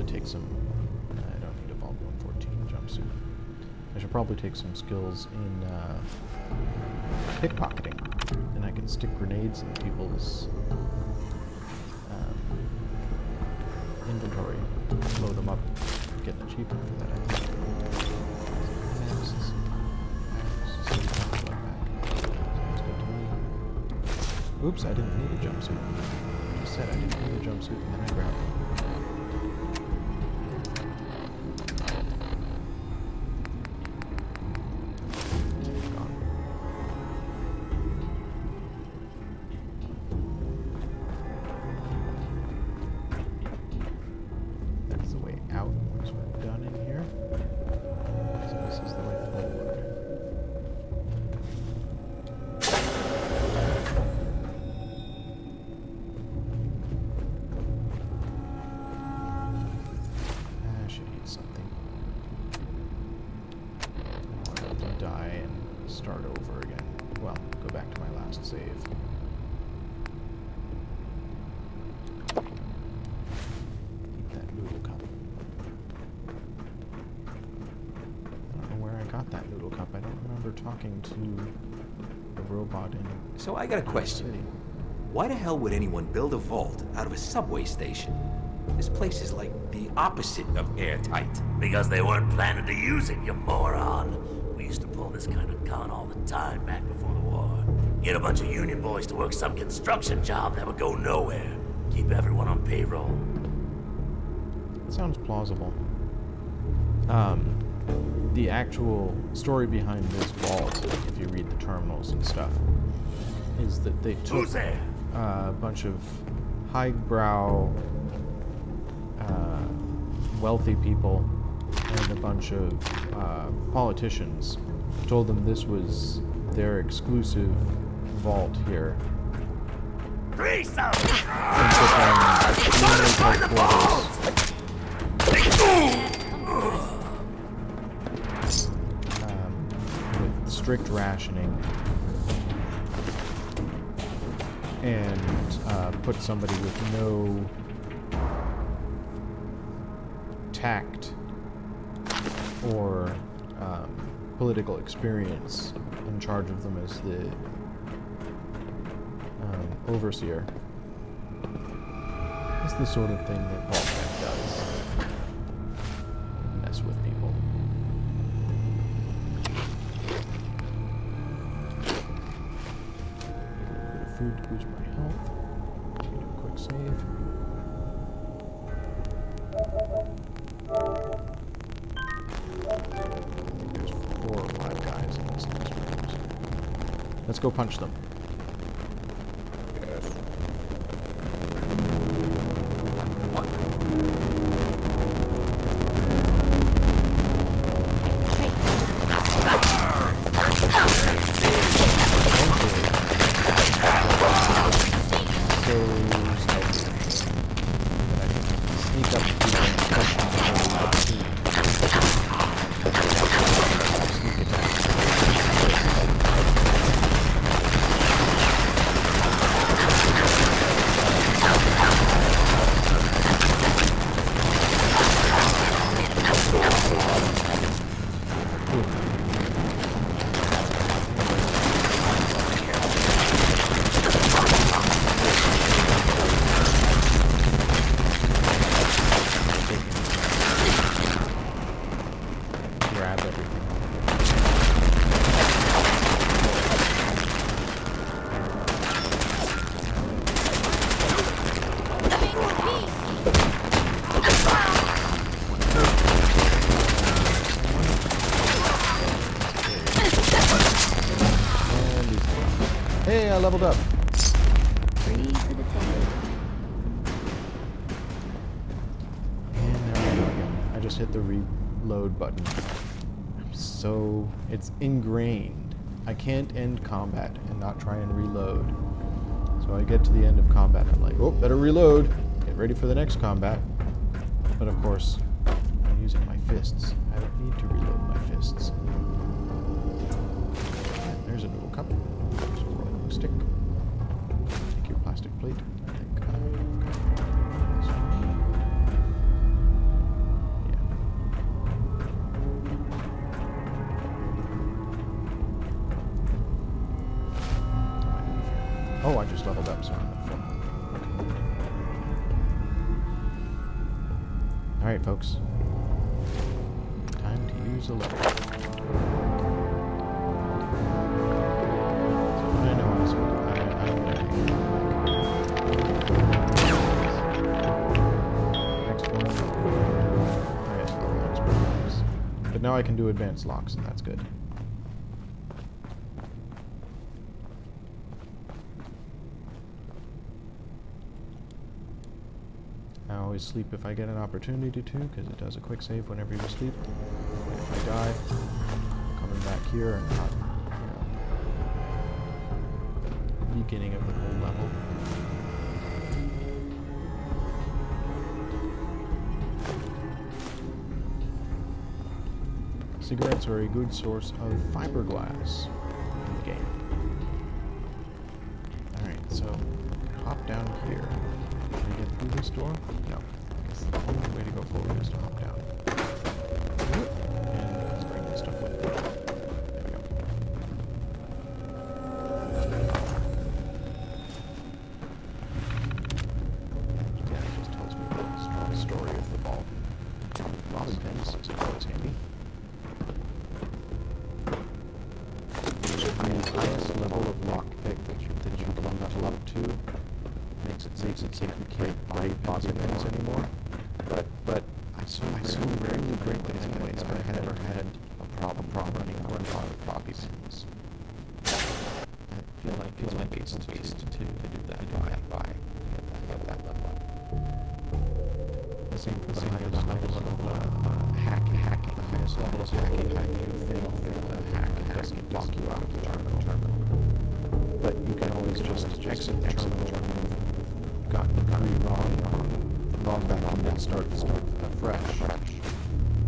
[SPEAKER 1] probably take some... I don't need a Vault 114 jumpsuit. I should probably take some skills in pickpocketing. And I can stick grenades in people's inventory. Blow them up. Get an achievement for that, I think. Sounds good to me. Oops, I didn't need a jumpsuit. I just said I didn't need a jumpsuit, and then I grabbed it. Gone. That's the way out once we're done in here. So this is the way forward. I should eat something. I don't have to die and start over again. Well, go back to my last save. Eat that noodle cup. I don't know where I got that noodle cup. I don't remember talking to the robot in
[SPEAKER 5] So I got a
[SPEAKER 1] the
[SPEAKER 5] question.
[SPEAKER 1] city.
[SPEAKER 5] Why the hell would anyone build a vault out of a subway station? This place is like the opposite of airtight.
[SPEAKER 4] Because they weren't planning to use it, you moron. We used to pull this kind of con all the time back before the war. Get a bunch of union boys to work some construction job that would go nowhere. Keep everyone on payroll.
[SPEAKER 1] It sounds plausible. The actual story behind this vault, if you read the terminals and stuff, is that they took
[SPEAKER 4] Who's there?
[SPEAKER 1] a bunch of highbrow, wealthy people and a bunch of politicians, told them this was their exclusive vault here.
[SPEAKER 4] Threesome!
[SPEAKER 1] And put them in headquarters. With strict rationing, and put somebody with no tact or political experience in charge of them as the overseer. It's the sort of thing that Vault does. Mess with people. A little bit of food to boost my health. Do a quick save. I think there's 4 or 5 guys in this next room. Let's go punch them. Yes. Sneak up to people and punch them before they see me. Sneak attack. Grab everything. And these guys. Hey, I leveled up.
[SPEAKER 3] Free for the taking.
[SPEAKER 1] And there we go again. I just hit the reload button. It's ingrained. I can't end combat and not try and reload. So I get to the end of combat, I'm like, oh, better reload. Get ready for the next combat. But of course, I'm using my fists. I don't need to reload my fists. And there's a noodle cup. There's a rolling stick. Take your plastic plate. I think I've got this one. I just leveled up, so I'm at full. Alright, folks. Time to use a lever. So what I know is I'm next one. Highest level expert locks. But now I can do advanced locks, and that's good. I always sleep if I get an opportunity to, because it does a quick save whenever you sleep. And if I die, I'm coming back here and not, beginning of the whole level. Cigarettes are a good source of fiberglass in the game. Alright, so hop down here. Can we get through this door? No. I guess the only way to go forward is to hop down. And let's bring this stuff with me. There we go. Yeah, it just tells me the story of the ball. Lots of things, so it's always handy. Highest level of lockpick that you can level up to makes it safe you can't buy positive things anymore. But I assume rarely break things anyways. I've never had a problem running out of copies. I feel like it's space to do that by at that level. The same for the highest level of hacking. The highest level of hacking. You fail the hack doesn't lock you out of the terminal. But you can always just exit the terminal. Got me wrong back on and start fresh.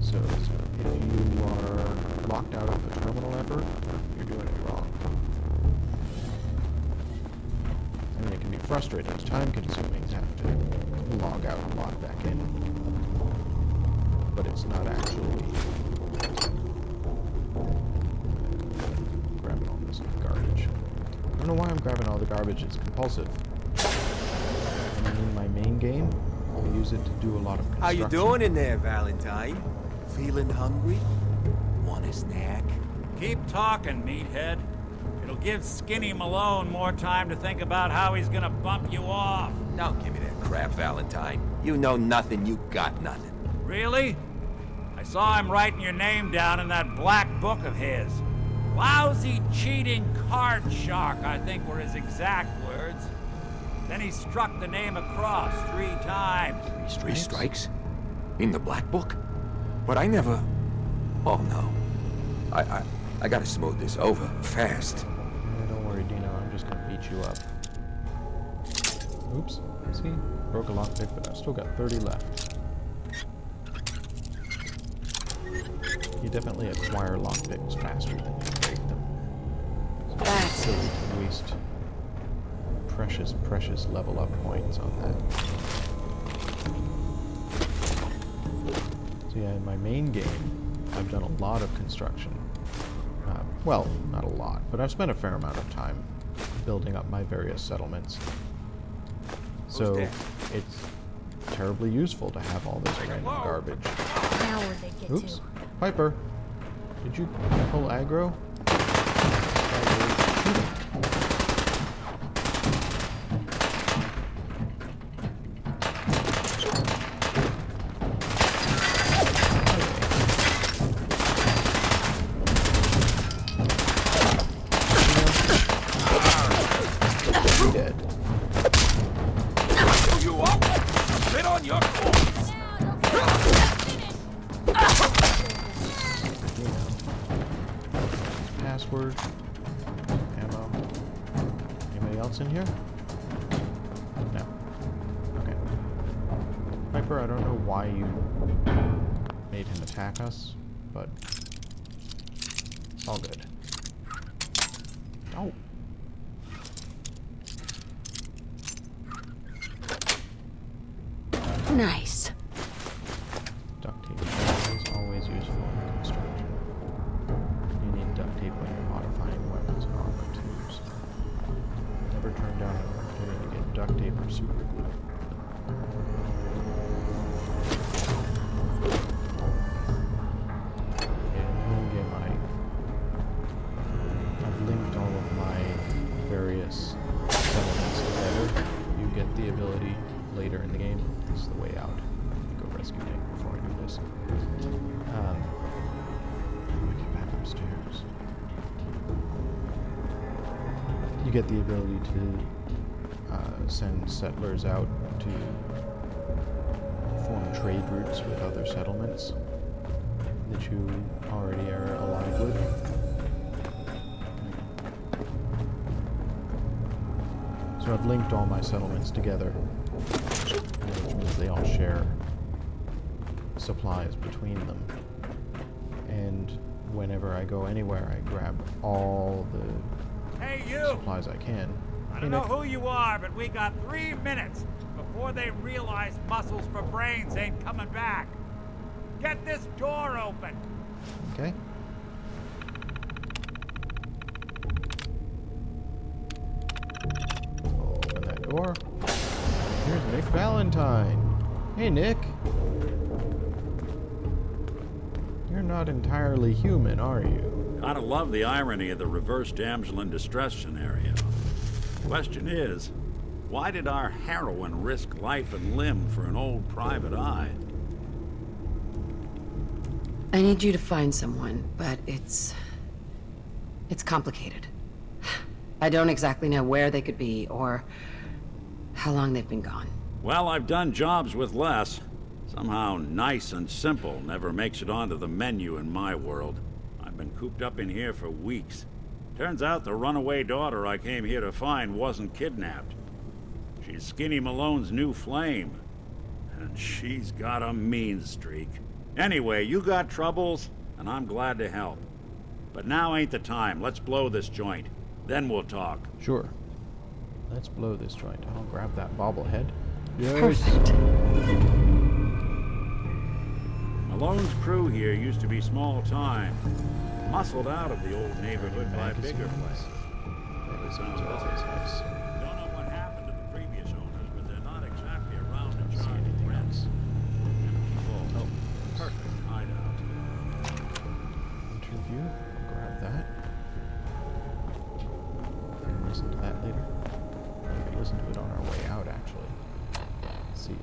[SPEAKER 1] So if you are locked out of the terminal ever, you're doing it wrong. I mean, it can be frustrating. It's time-consuming to have to log out and log back in. But it's not actually grabbing all this garbage. I don't know why I'm grabbing all the garbage. It's compulsive. In my main game, I use it to do a lot of construction.
[SPEAKER 9] How you doing in there, Valentine? Feeling hungry? Want a snack?
[SPEAKER 8] Keep talking, meathead. It'll give Skinny Malone more time to think about how he's gonna bump you off.
[SPEAKER 9] Don't give me that crap, Valentine. You know nothing, you got nothing.
[SPEAKER 8] Really? I saw him writing your name down in that black book of his. Lousy, cheating card shark, I think were his exact words. Then he struck the name across 3 times.
[SPEAKER 9] 3 strikes? In the black book? But I never... Oh, no. I gotta smooth this over fast.
[SPEAKER 1] Yeah, don't worry, Dino. I'm just gonna beat you up. Oops. See? Broke a lockpick, but I've still got 30 left. You definitely acquire lockpicks faster than you break them. So
[SPEAKER 6] That's it.
[SPEAKER 1] Waste precious level up points on that. So yeah, in my main game, I've done a lot of construction. Well, not a lot, but I've spent a fair amount of time building up my various settlements. So it's terribly useful to have all this random garbage.
[SPEAKER 3] Now where they get
[SPEAKER 1] Oops.
[SPEAKER 3] to.
[SPEAKER 1] Piper, did you pull aggro? Dead.
[SPEAKER 9] You up? Sit on your corpse!
[SPEAKER 1] Password. Ammo. Anybody else in here? No. Okay. Piper, I don't know why you made him attack us, but it's all good. Oh.
[SPEAKER 6] Nice.
[SPEAKER 1] Duct tape is always useful in construction. You need duct tape when you're modifying weapons and armor too. So never turn down an super glue. And again, I've linked all of my various settlements together. You get the ability later in the game. This is the way out. Go rescue Nick before I do this. Let me get back upstairs. You get the ability to send settlers out to form trade routes with other settlements that you already are aligned with. So I've linked all my settlements together, which means they all share supplies between them. And whenever I go anywhere, I grab all the
[SPEAKER 8] Hey, you!
[SPEAKER 1] supplies I can.
[SPEAKER 8] I don't know who you are, but we got 3 minutes before they realize muscles for brains ain't coming back. Get this door open!
[SPEAKER 1] Okay. Open that door. Here's Nick Valentine. Hey, Nick. You're not entirely human, are you?
[SPEAKER 10] Gotta love the irony of the reverse damsel in distress scenario. Question is, why did our heroine risk life and limb for an old private eye?
[SPEAKER 6] I need you to find someone, but it's complicated. I don't exactly know where they could be or how long they've been gone.
[SPEAKER 10] Well, I've done jobs with less. Somehow nice and simple never makes it onto the menu in my world. I've been cooped up in here for weeks. Turns out the runaway daughter I came here to find wasn't kidnapped. She's Skinny Malone's new flame. And she's got a mean streak. Anyway, you got troubles, and I'm glad to help. But now ain't the time. Let's blow this joint. Then we'll talk.
[SPEAKER 1] Sure. Let's blow this joint. I'll grab that bobblehead. Yes.
[SPEAKER 6] Perfect.
[SPEAKER 10] Malone's crew here used to be small time. Muscled out of the old neighborhood by bigger places. Sounds nice. Don't know what happened to the previous owners, but they're not exactly around to charge rents. Oh, perfect hideout.
[SPEAKER 1] Interview. Grab that. And listen to that later. Maybe listen to it on our way out, actually. Let's see.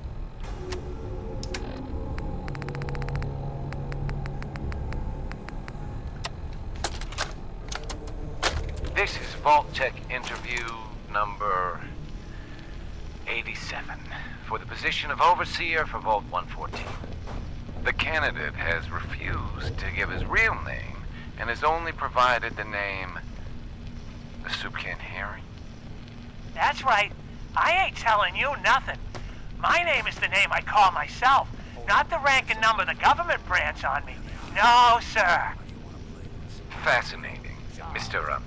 [SPEAKER 11] This is Vault-Tec interview number 87 for the position of Overseer for Vault 114. The candidate has refused to give his real name and has only provided the name Soup Can Harry.
[SPEAKER 7] That's right. I ain't telling you nothing. My name is the name I call myself, not the rank and number the government brands on me. No, sir.
[SPEAKER 11] Fascinating. Mr.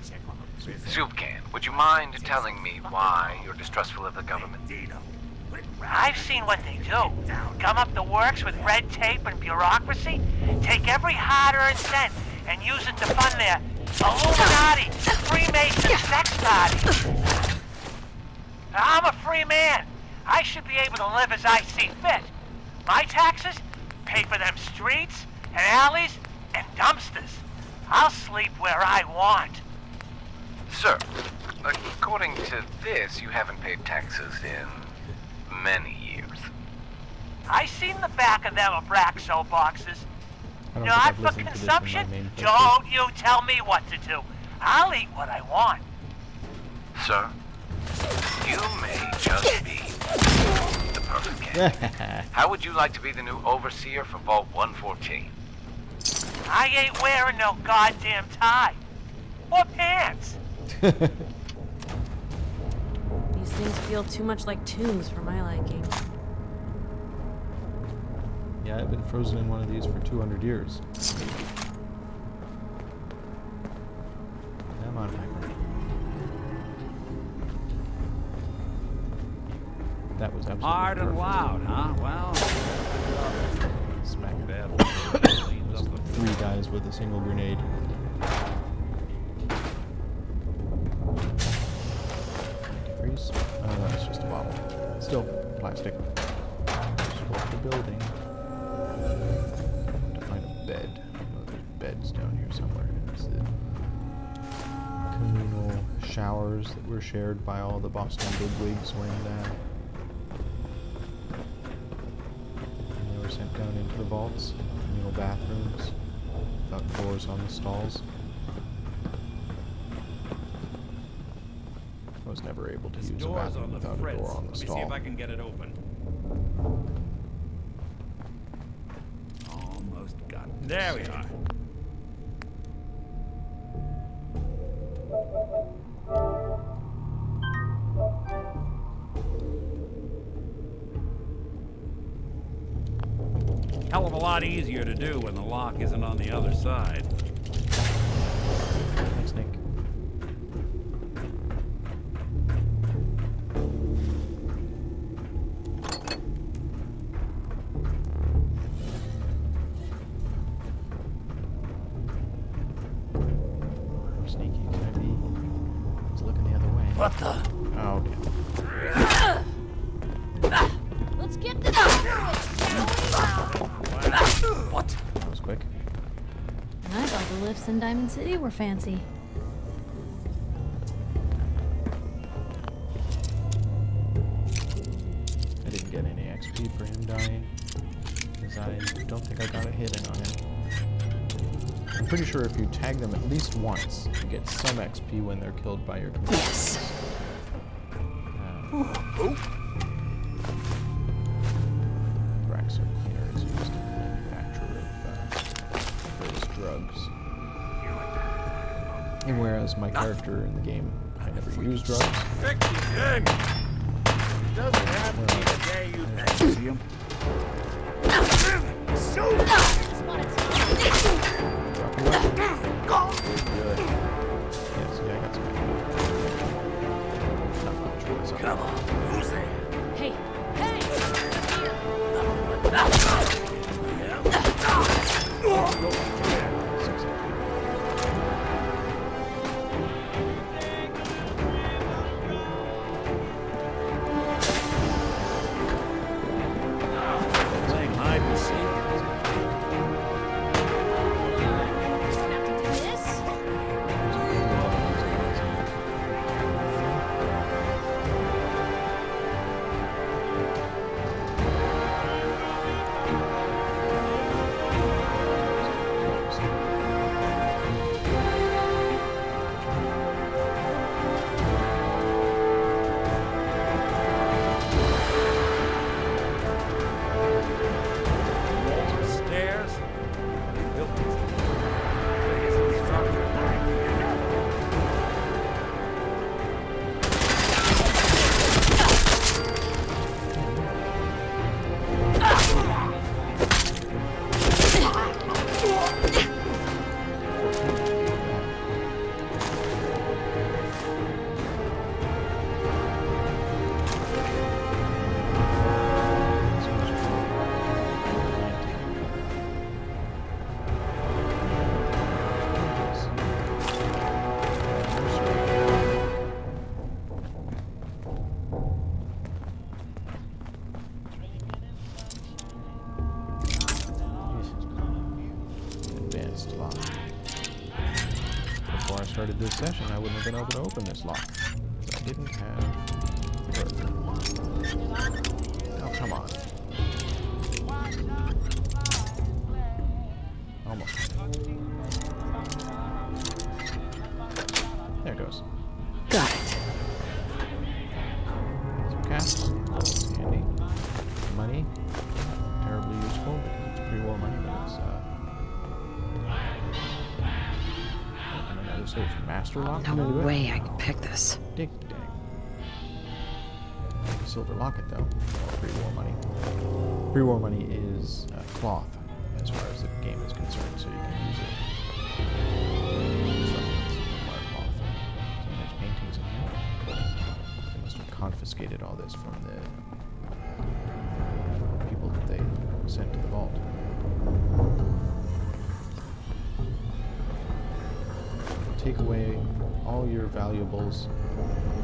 [SPEAKER 11] Soup Can, would you mind telling me why you're distrustful of the government?
[SPEAKER 7] I've seen what they do. Come up the works with red tape and bureaucracy, take every hard-earned cent and use it to fund their Illuminati, Freemason sex parties. I'm a free man. I should be able to live as I see fit. My taxes pay for them streets and alleys and dumpsters. I'll sleep where I want.
[SPEAKER 11] Sir, according to this, you haven't paid taxes in many years.
[SPEAKER 7] I seen the back of them Abraxo boxes.
[SPEAKER 1] I don't
[SPEAKER 7] Not
[SPEAKER 1] think I've
[SPEAKER 7] for
[SPEAKER 1] listened to this in
[SPEAKER 7] consumption.
[SPEAKER 1] my main playthrough.
[SPEAKER 7] Don't you tell me what to do. I'll eat what I want.
[SPEAKER 11] Sir, you may just be the perfect candidate. How would you like to be the new overseer for Vault 114?
[SPEAKER 7] I ain't wearing no goddamn tie. Or pants.
[SPEAKER 6] These things feel too much like tombs for my liking.
[SPEAKER 1] Yeah, I've been frozen in one of these for 200 years. Come on, Pac-Man. That was absolutely
[SPEAKER 8] Hard and
[SPEAKER 1] perfect.
[SPEAKER 8] loud, huh? Well,
[SPEAKER 1] Smack it.
[SPEAKER 8] bad.
[SPEAKER 1] Just 3 guys with a single grenade. Freeze? Oh, no, it's just a bottle. building. To find a bed. Oh, there's beds down here somewhere. It's the communal showers that were shared by all the Boston bigwigs when they were sent down into the vaults. Communal bathrooms without doors on the stalls. I was never able to use a bathroom without a door on the stall.
[SPEAKER 8] Let me see if I can get it open. Almost got it. There we are. Hell of a lot easier to do when the lock isn't on the other side.
[SPEAKER 1] Thanks, Nick. How sneaky can I be? He's looking the other way.
[SPEAKER 4] What the?
[SPEAKER 1] Oh, damn.
[SPEAKER 12] Let's get this over with, shall we?
[SPEAKER 4] What?
[SPEAKER 1] That was quick.
[SPEAKER 12] I thought the lifts in Diamond City were fancy.
[SPEAKER 1] I didn't get any XP for him dying, because I don't think I got a hit in on him. I'm pretty sure if you tag them at least once, you get some XP when they're killed by your companions. Braxer cleaner is used in the manufacture of various drugs. And whereas my character in the game, I never use drugs.
[SPEAKER 8] Doesn't have to be the day you see him.
[SPEAKER 1] Good. Yeah, see, I got some. Not much, but some.
[SPEAKER 4] Come on, who's there?
[SPEAKER 12] Hey, hey!
[SPEAKER 8] Playing hide and seek.
[SPEAKER 1] Before I started this session, I wouldn't have been able to open this lock. I didn't have burger. Oh, come on. Almost. There it goes.
[SPEAKER 6] Got it.
[SPEAKER 1] Some cash. That's handy. Money. Terribly useful because it's pre-war money, but it's so it's master lock.
[SPEAKER 6] No way I can pick this.
[SPEAKER 1] Dig dang. Silver locket though. Pre-war money. Pre-war money is cloth as far as the game is concerned, so you can use it. Some cloth. Some nice paintings in here. They must have confiscated all this from the people that they sent to the vault. Take away all your valuables,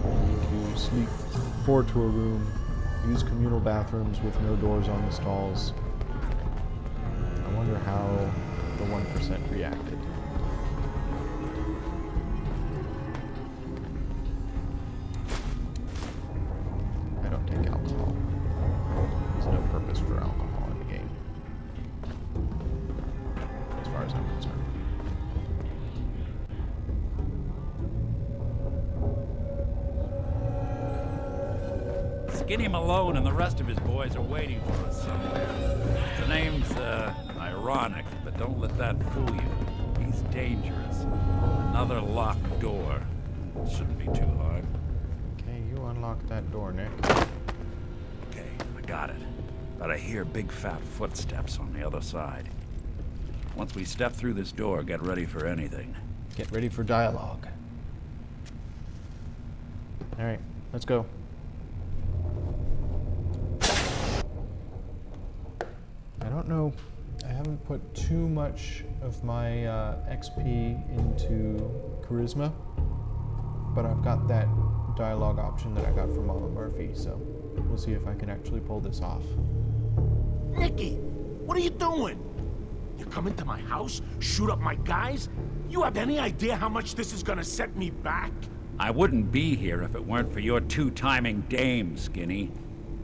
[SPEAKER 1] make you sleep 4 to a room use communal bathrooms with no doors on the stalls. I wonder how the 1% reacted. I don't take alcohol. There's no purpose for alcohol in the game, as far as I'm concerned.
[SPEAKER 8] Skinny Malone and the rest of his boys are waiting for us somewhere. The name's, ironic, but don't let that fool you. He's dangerous. Another locked door. Shouldn't be too hard.
[SPEAKER 1] Okay, you unlock that door, Nick.
[SPEAKER 8] Okay, I got it. But I hear big fat footsteps on the other side. Once we step through this door, get ready for anything.
[SPEAKER 1] Get ready for dialogue. Alright, let's go. I don't know, I haven't put too much of my XP into Charisma, but I've got that dialogue option that I got from Mama Murphy, so we'll see if I can actually pull this off.
[SPEAKER 13] Nicky, what are you doing? You come into my house, shoot up my guys? You have any idea how much this is gonna set me back?
[SPEAKER 8] I wouldn't be here if it weren't for your two-timing dame, Skinny.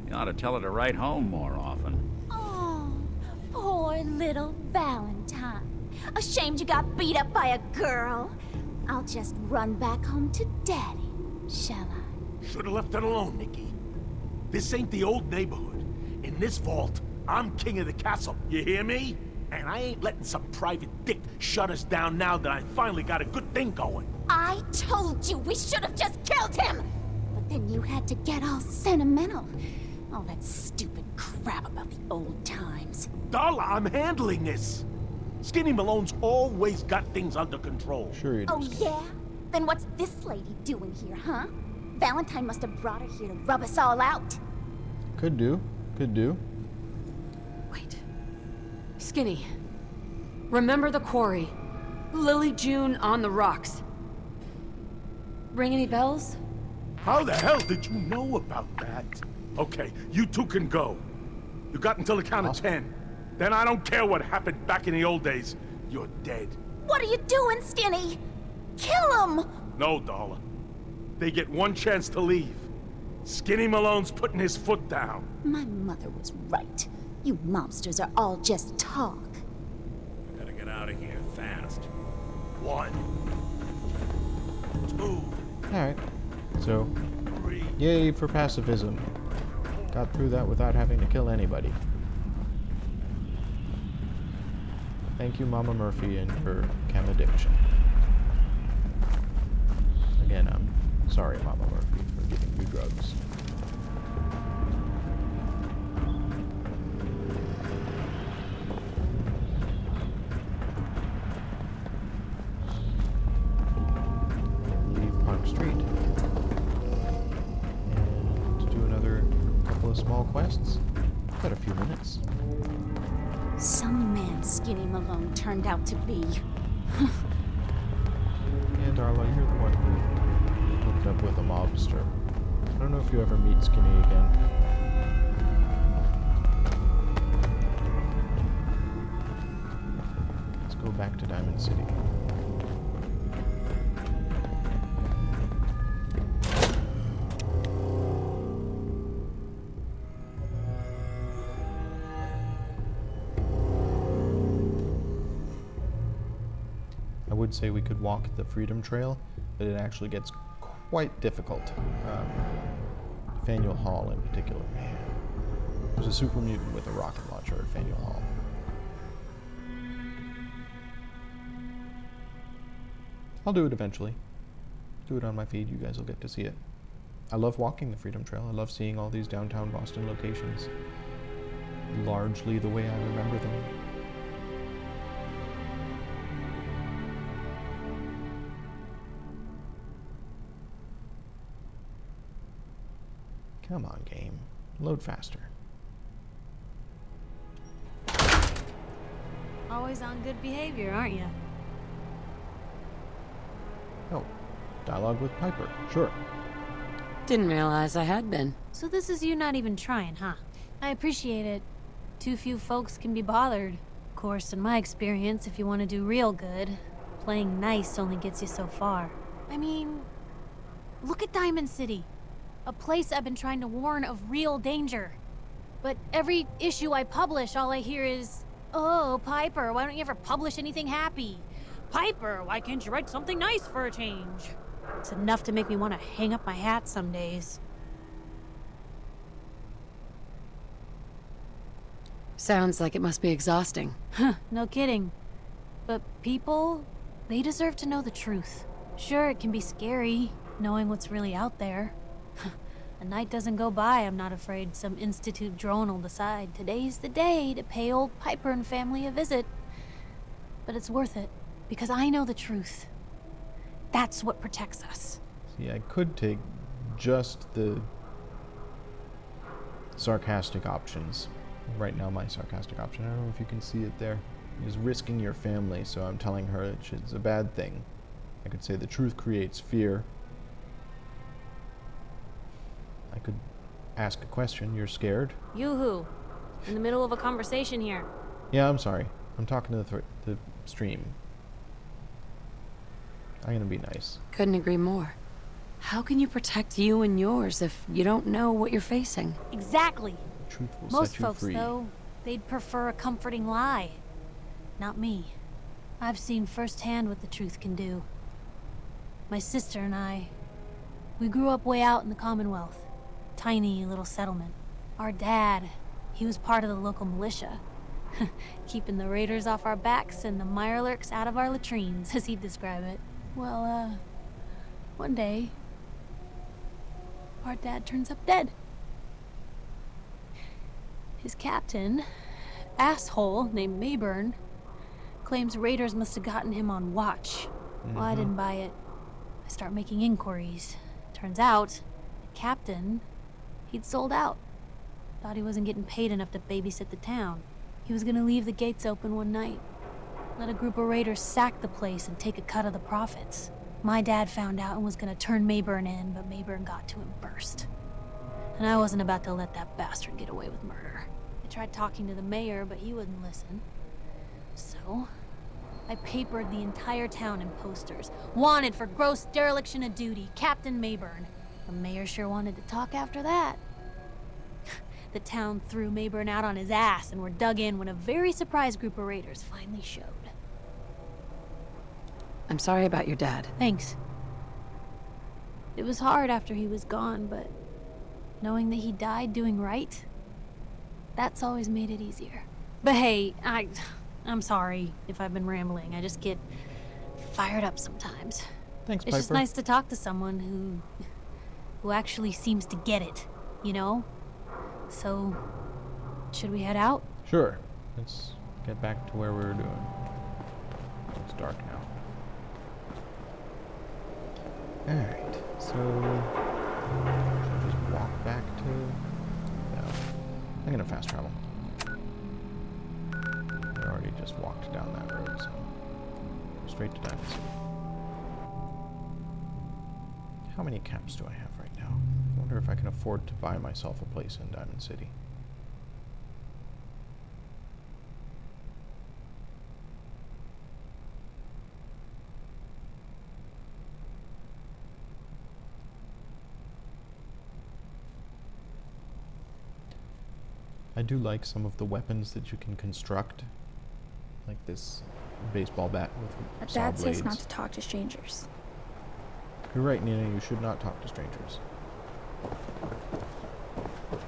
[SPEAKER 8] You ought to tell her to write home more often.
[SPEAKER 12] Poor little Valentine. Ashamed you got beat up by a girl. I'll just run back home to Daddy, shall I?
[SPEAKER 13] Should've left it alone, Nicky. This ain't the old neighborhood. In this vault, I'm king of the castle, you hear me? And I ain't letting some private dick shut us down now that I finally got a good thing going.
[SPEAKER 12] I told you we should have just killed him! But then you had to get all sentimental. All that stupid crap about the old times.
[SPEAKER 13] Darla, I'm handling this. Skinny Malone's always got things under control.
[SPEAKER 1] Sure you do.
[SPEAKER 12] Oh, yeah? Then what's this lady doing here, huh? Valentine must have brought her here to rub us all out.
[SPEAKER 1] Could do. Could do.
[SPEAKER 14] Wait. Skinny. Remember the quarry. Lily June on the rocks. Ring any bells?
[SPEAKER 13] How the hell did you know about that? Okay, you two can go. You got until the count of 10. Then I don't care what happened back in the old days. You're dead.
[SPEAKER 12] What are you doing, Skinny? Kill him!
[SPEAKER 13] No, Darla. They get one chance to leave. Skinny Malone's putting his foot down.
[SPEAKER 12] My mother was right. You mobsters are all just talk.
[SPEAKER 8] We gotta get out of here fast.
[SPEAKER 13] 1, 2.
[SPEAKER 1] Alright. So,
[SPEAKER 13] 3.
[SPEAKER 1] yay for pacifism. Got through that without having to kill anybody. Thank you, Mama Murphy, and your chem addiction. Again, I'm sorry, Mama Murphy, for giving you drugs. Leave Park Street. And do another couple of small quests. Got a few minutes.
[SPEAKER 12] Some man Skinny Malone turned out to be.
[SPEAKER 1] Yeah, Darla, you're the one who hooked up with a mobster. I don't know if you ever meet Skinny again. Let's go back to Diamond City. I would say we could walk the Freedom Trail, but it actually gets quite difficult. Faneuil Hall in particular, man. There's a super mutant with a rocket launcher at Faneuil Hall. I'll do it eventually. Do it on my feed, you guys will get to see it. I love walking the Freedom Trail. I love seeing all these downtown Boston locations. Largely the way I remember them. Come on, game. Load faster.
[SPEAKER 15] Always on good behavior, aren't you?
[SPEAKER 1] Oh, dialogue with Piper. Sure.
[SPEAKER 14] Didn't realize I had been.
[SPEAKER 15] So this is you not even trying, huh? I appreciate it. Too few folks can be bothered. Of course, in my experience, if you want to do real good, playing nice only gets you so far. I mean, look at Diamond City. A place I've been trying to warn of real danger. But every issue I publish, all I hear is, "Oh, Piper, why don't you ever publish anything happy? Piper, why can't you write something nice for a change?" It's enough to make me want to hang up my hat some days.
[SPEAKER 14] Sounds like it must be exhausting.
[SPEAKER 15] Huh, no kidding. But people, they deserve to know the truth. Sure, it can be scary, knowing what's really out there. A night doesn't go by, I'm not afraid some Institute drone will decide today's the day to pay old Piper and family a visit. But it's worth it, because I know the truth. That's what protects us.
[SPEAKER 1] See, I could take just the sarcastic options. Right now, my sarcastic option, I don't know if you can see it there, is risking your family, so I'm telling her that it's a bad thing. I could say the truth creates fear. I could ask a question. You're scared?
[SPEAKER 15] Yoo-hoo. In the middle of a conversation here.
[SPEAKER 1] Yeah, I'm sorry. I'm talking to the stream. I'm gonna be nice.
[SPEAKER 14] Couldn't agree more. How can you protect you and yours if you don't know what you're facing?
[SPEAKER 15] Exactly.
[SPEAKER 1] Truth will
[SPEAKER 15] Most
[SPEAKER 1] set you
[SPEAKER 15] folks,
[SPEAKER 1] free.
[SPEAKER 15] though, they'd prefer a comforting lie. Not me. I've seen firsthand what the truth can do. My sister and I, we grew up way out in the Commonwealth. Tiny little settlement. Our dad, he was part of the local militia. Keeping the raiders off our backs and the mirelurks out of our latrines, as he'd describe it. Well, one day, our dad turns up dead. His captain, asshole named Mayburn, claims raiders must have gotten him on watch. Well, I didn't buy it. I start making inquiries. Turns out, the captain, he'd sold out. Thought he wasn't getting paid enough to babysit the town. He was gonna leave the gates open one night. Let a group of raiders sack the place and take a cut of the profits. My dad found out and was gonna turn Mayburn in, but Mayburn got to him first. And I wasn't about to let that bastard get away with murder. I tried talking to the mayor, but he wouldn't listen. So, I papered the entire town in posters. Wanted for gross dereliction of duty, Captain Mayburn. The mayor sure wanted to talk after that. The town threw Mayburn out on his ass and were dug in when a very surprised group of raiders finally showed.
[SPEAKER 14] I'm sorry about your dad.
[SPEAKER 15] Thanks. It was hard after he was gone, but knowing that he died doing right, that's always made it easier. But hey, I'm sorry if I've been rambling. I just get fired up sometimes.
[SPEAKER 1] Thanks,
[SPEAKER 15] It's
[SPEAKER 1] Piper.
[SPEAKER 15] just nice to talk to someone who actually seems to get it, you know? So, should we head out?
[SPEAKER 1] Sure. Let's get back to where we were doing. It's dark now. Alright, so should I just walk back to... No. I'm gonna fast travel. I already just walked down that road, so straight to Diamond City. How many caps do I have right now? I wonder if I can afford to buy myself a place in Diamond City. I do like some of the weapons that you can construct, like this baseball bat with saw
[SPEAKER 16] Dad
[SPEAKER 1] blades.
[SPEAKER 16] says not to talk to strangers.
[SPEAKER 1] You're right, Nina, you should not talk to strangers.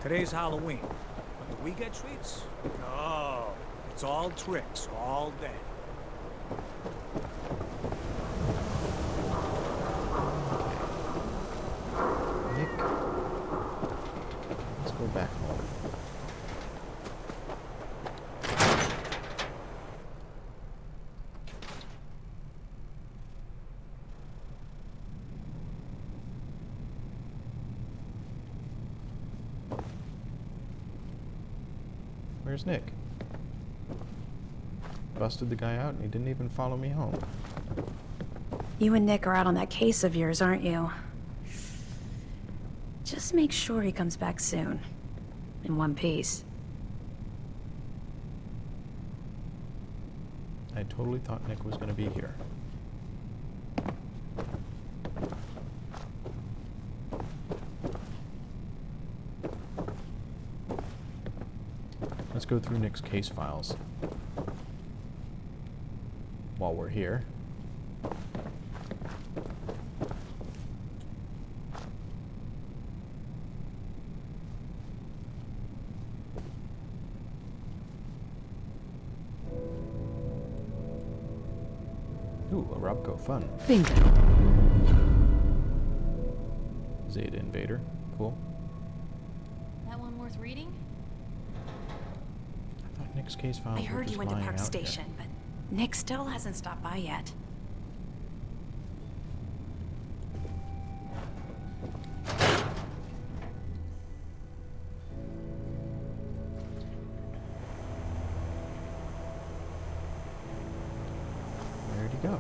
[SPEAKER 8] Today's Halloween. But do we get treats? No. It's all tricks all day.
[SPEAKER 1] Nick, let's go back home. Where's Nick? Busted the guy out and he didn't even follow me home.
[SPEAKER 16] You and Nick are out on that case of yours, aren't you?
[SPEAKER 14] Just make sure he comes back soon. In one piece.
[SPEAKER 1] I totally thought Nick was going to be here. Let's go through Nick's case files while we're here. Ooh, a Robco fun.
[SPEAKER 14] Bingo.
[SPEAKER 1] Zeta Invader. Cool.
[SPEAKER 15] That one worth reading?
[SPEAKER 1] I thought Nick's case files
[SPEAKER 14] I
[SPEAKER 1] were
[SPEAKER 14] heard
[SPEAKER 1] just
[SPEAKER 14] you went to
[SPEAKER 1] lying
[SPEAKER 14] Park
[SPEAKER 1] out
[SPEAKER 14] Station,
[SPEAKER 1] there.
[SPEAKER 14] but Nick still hasn't stopped by yet.
[SPEAKER 1] Where'd he go?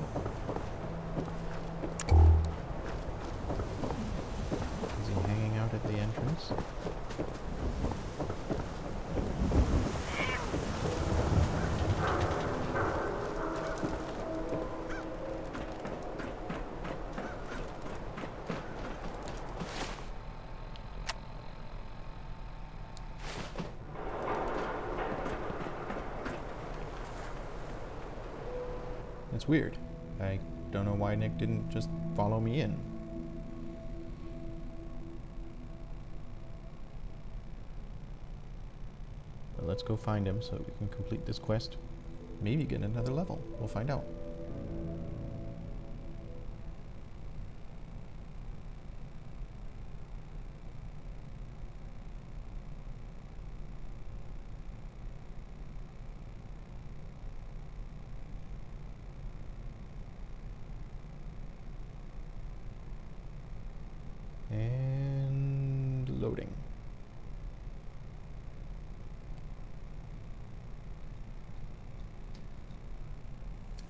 [SPEAKER 1] Is he hanging out at the entrance? It's weird. I don't know why Nick didn't just follow me in. But let's go find him so that we can complete this quest. Maybe get another level. We'll find out. And loading.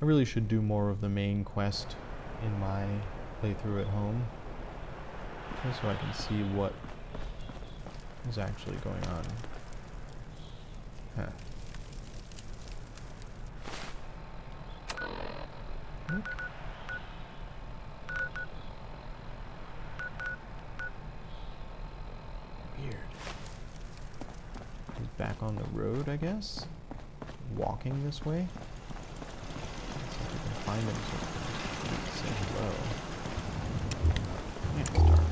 [SPEAKER 1] I really should do more of the main quest in my playthrough at home, just so I can see what is actually going on. Huh. Weird. He's back on the road, I guess? Walking this way? Let's see if we can find him so we can say hello. Yeah, it's dark.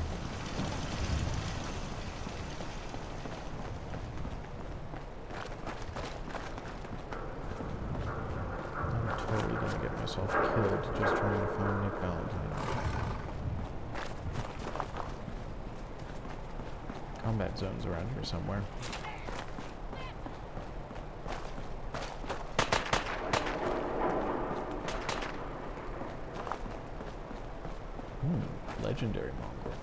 [SPEAKER 1] I'm totally gonna get myself killed just trying to find Nick Valentine. Combat zones around here somewhere. Legendary mongrel.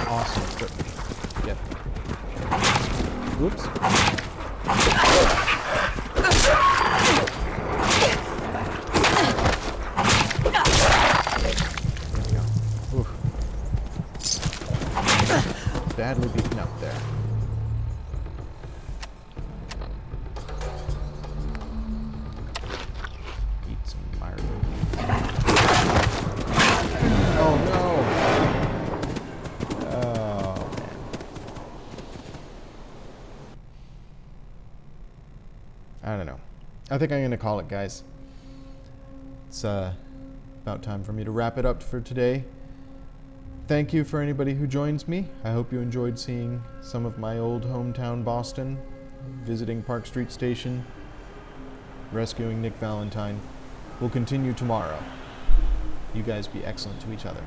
[SPEAKER 1] Awesome equipment. Yep. Whoops. Badly beaten up there. Eat some Myra. Oh no! Oh man. I don't know. I think I'm gonna call it, guys. It's about time for me to wrap it up for today. Thank you for anybody who joins me. I hope you enjoyed seeing some of my old hometown Boston, visiting Park Street Station, rescuing Nick Valentine. We'll continue tomorrow. You guys be excellent to each other.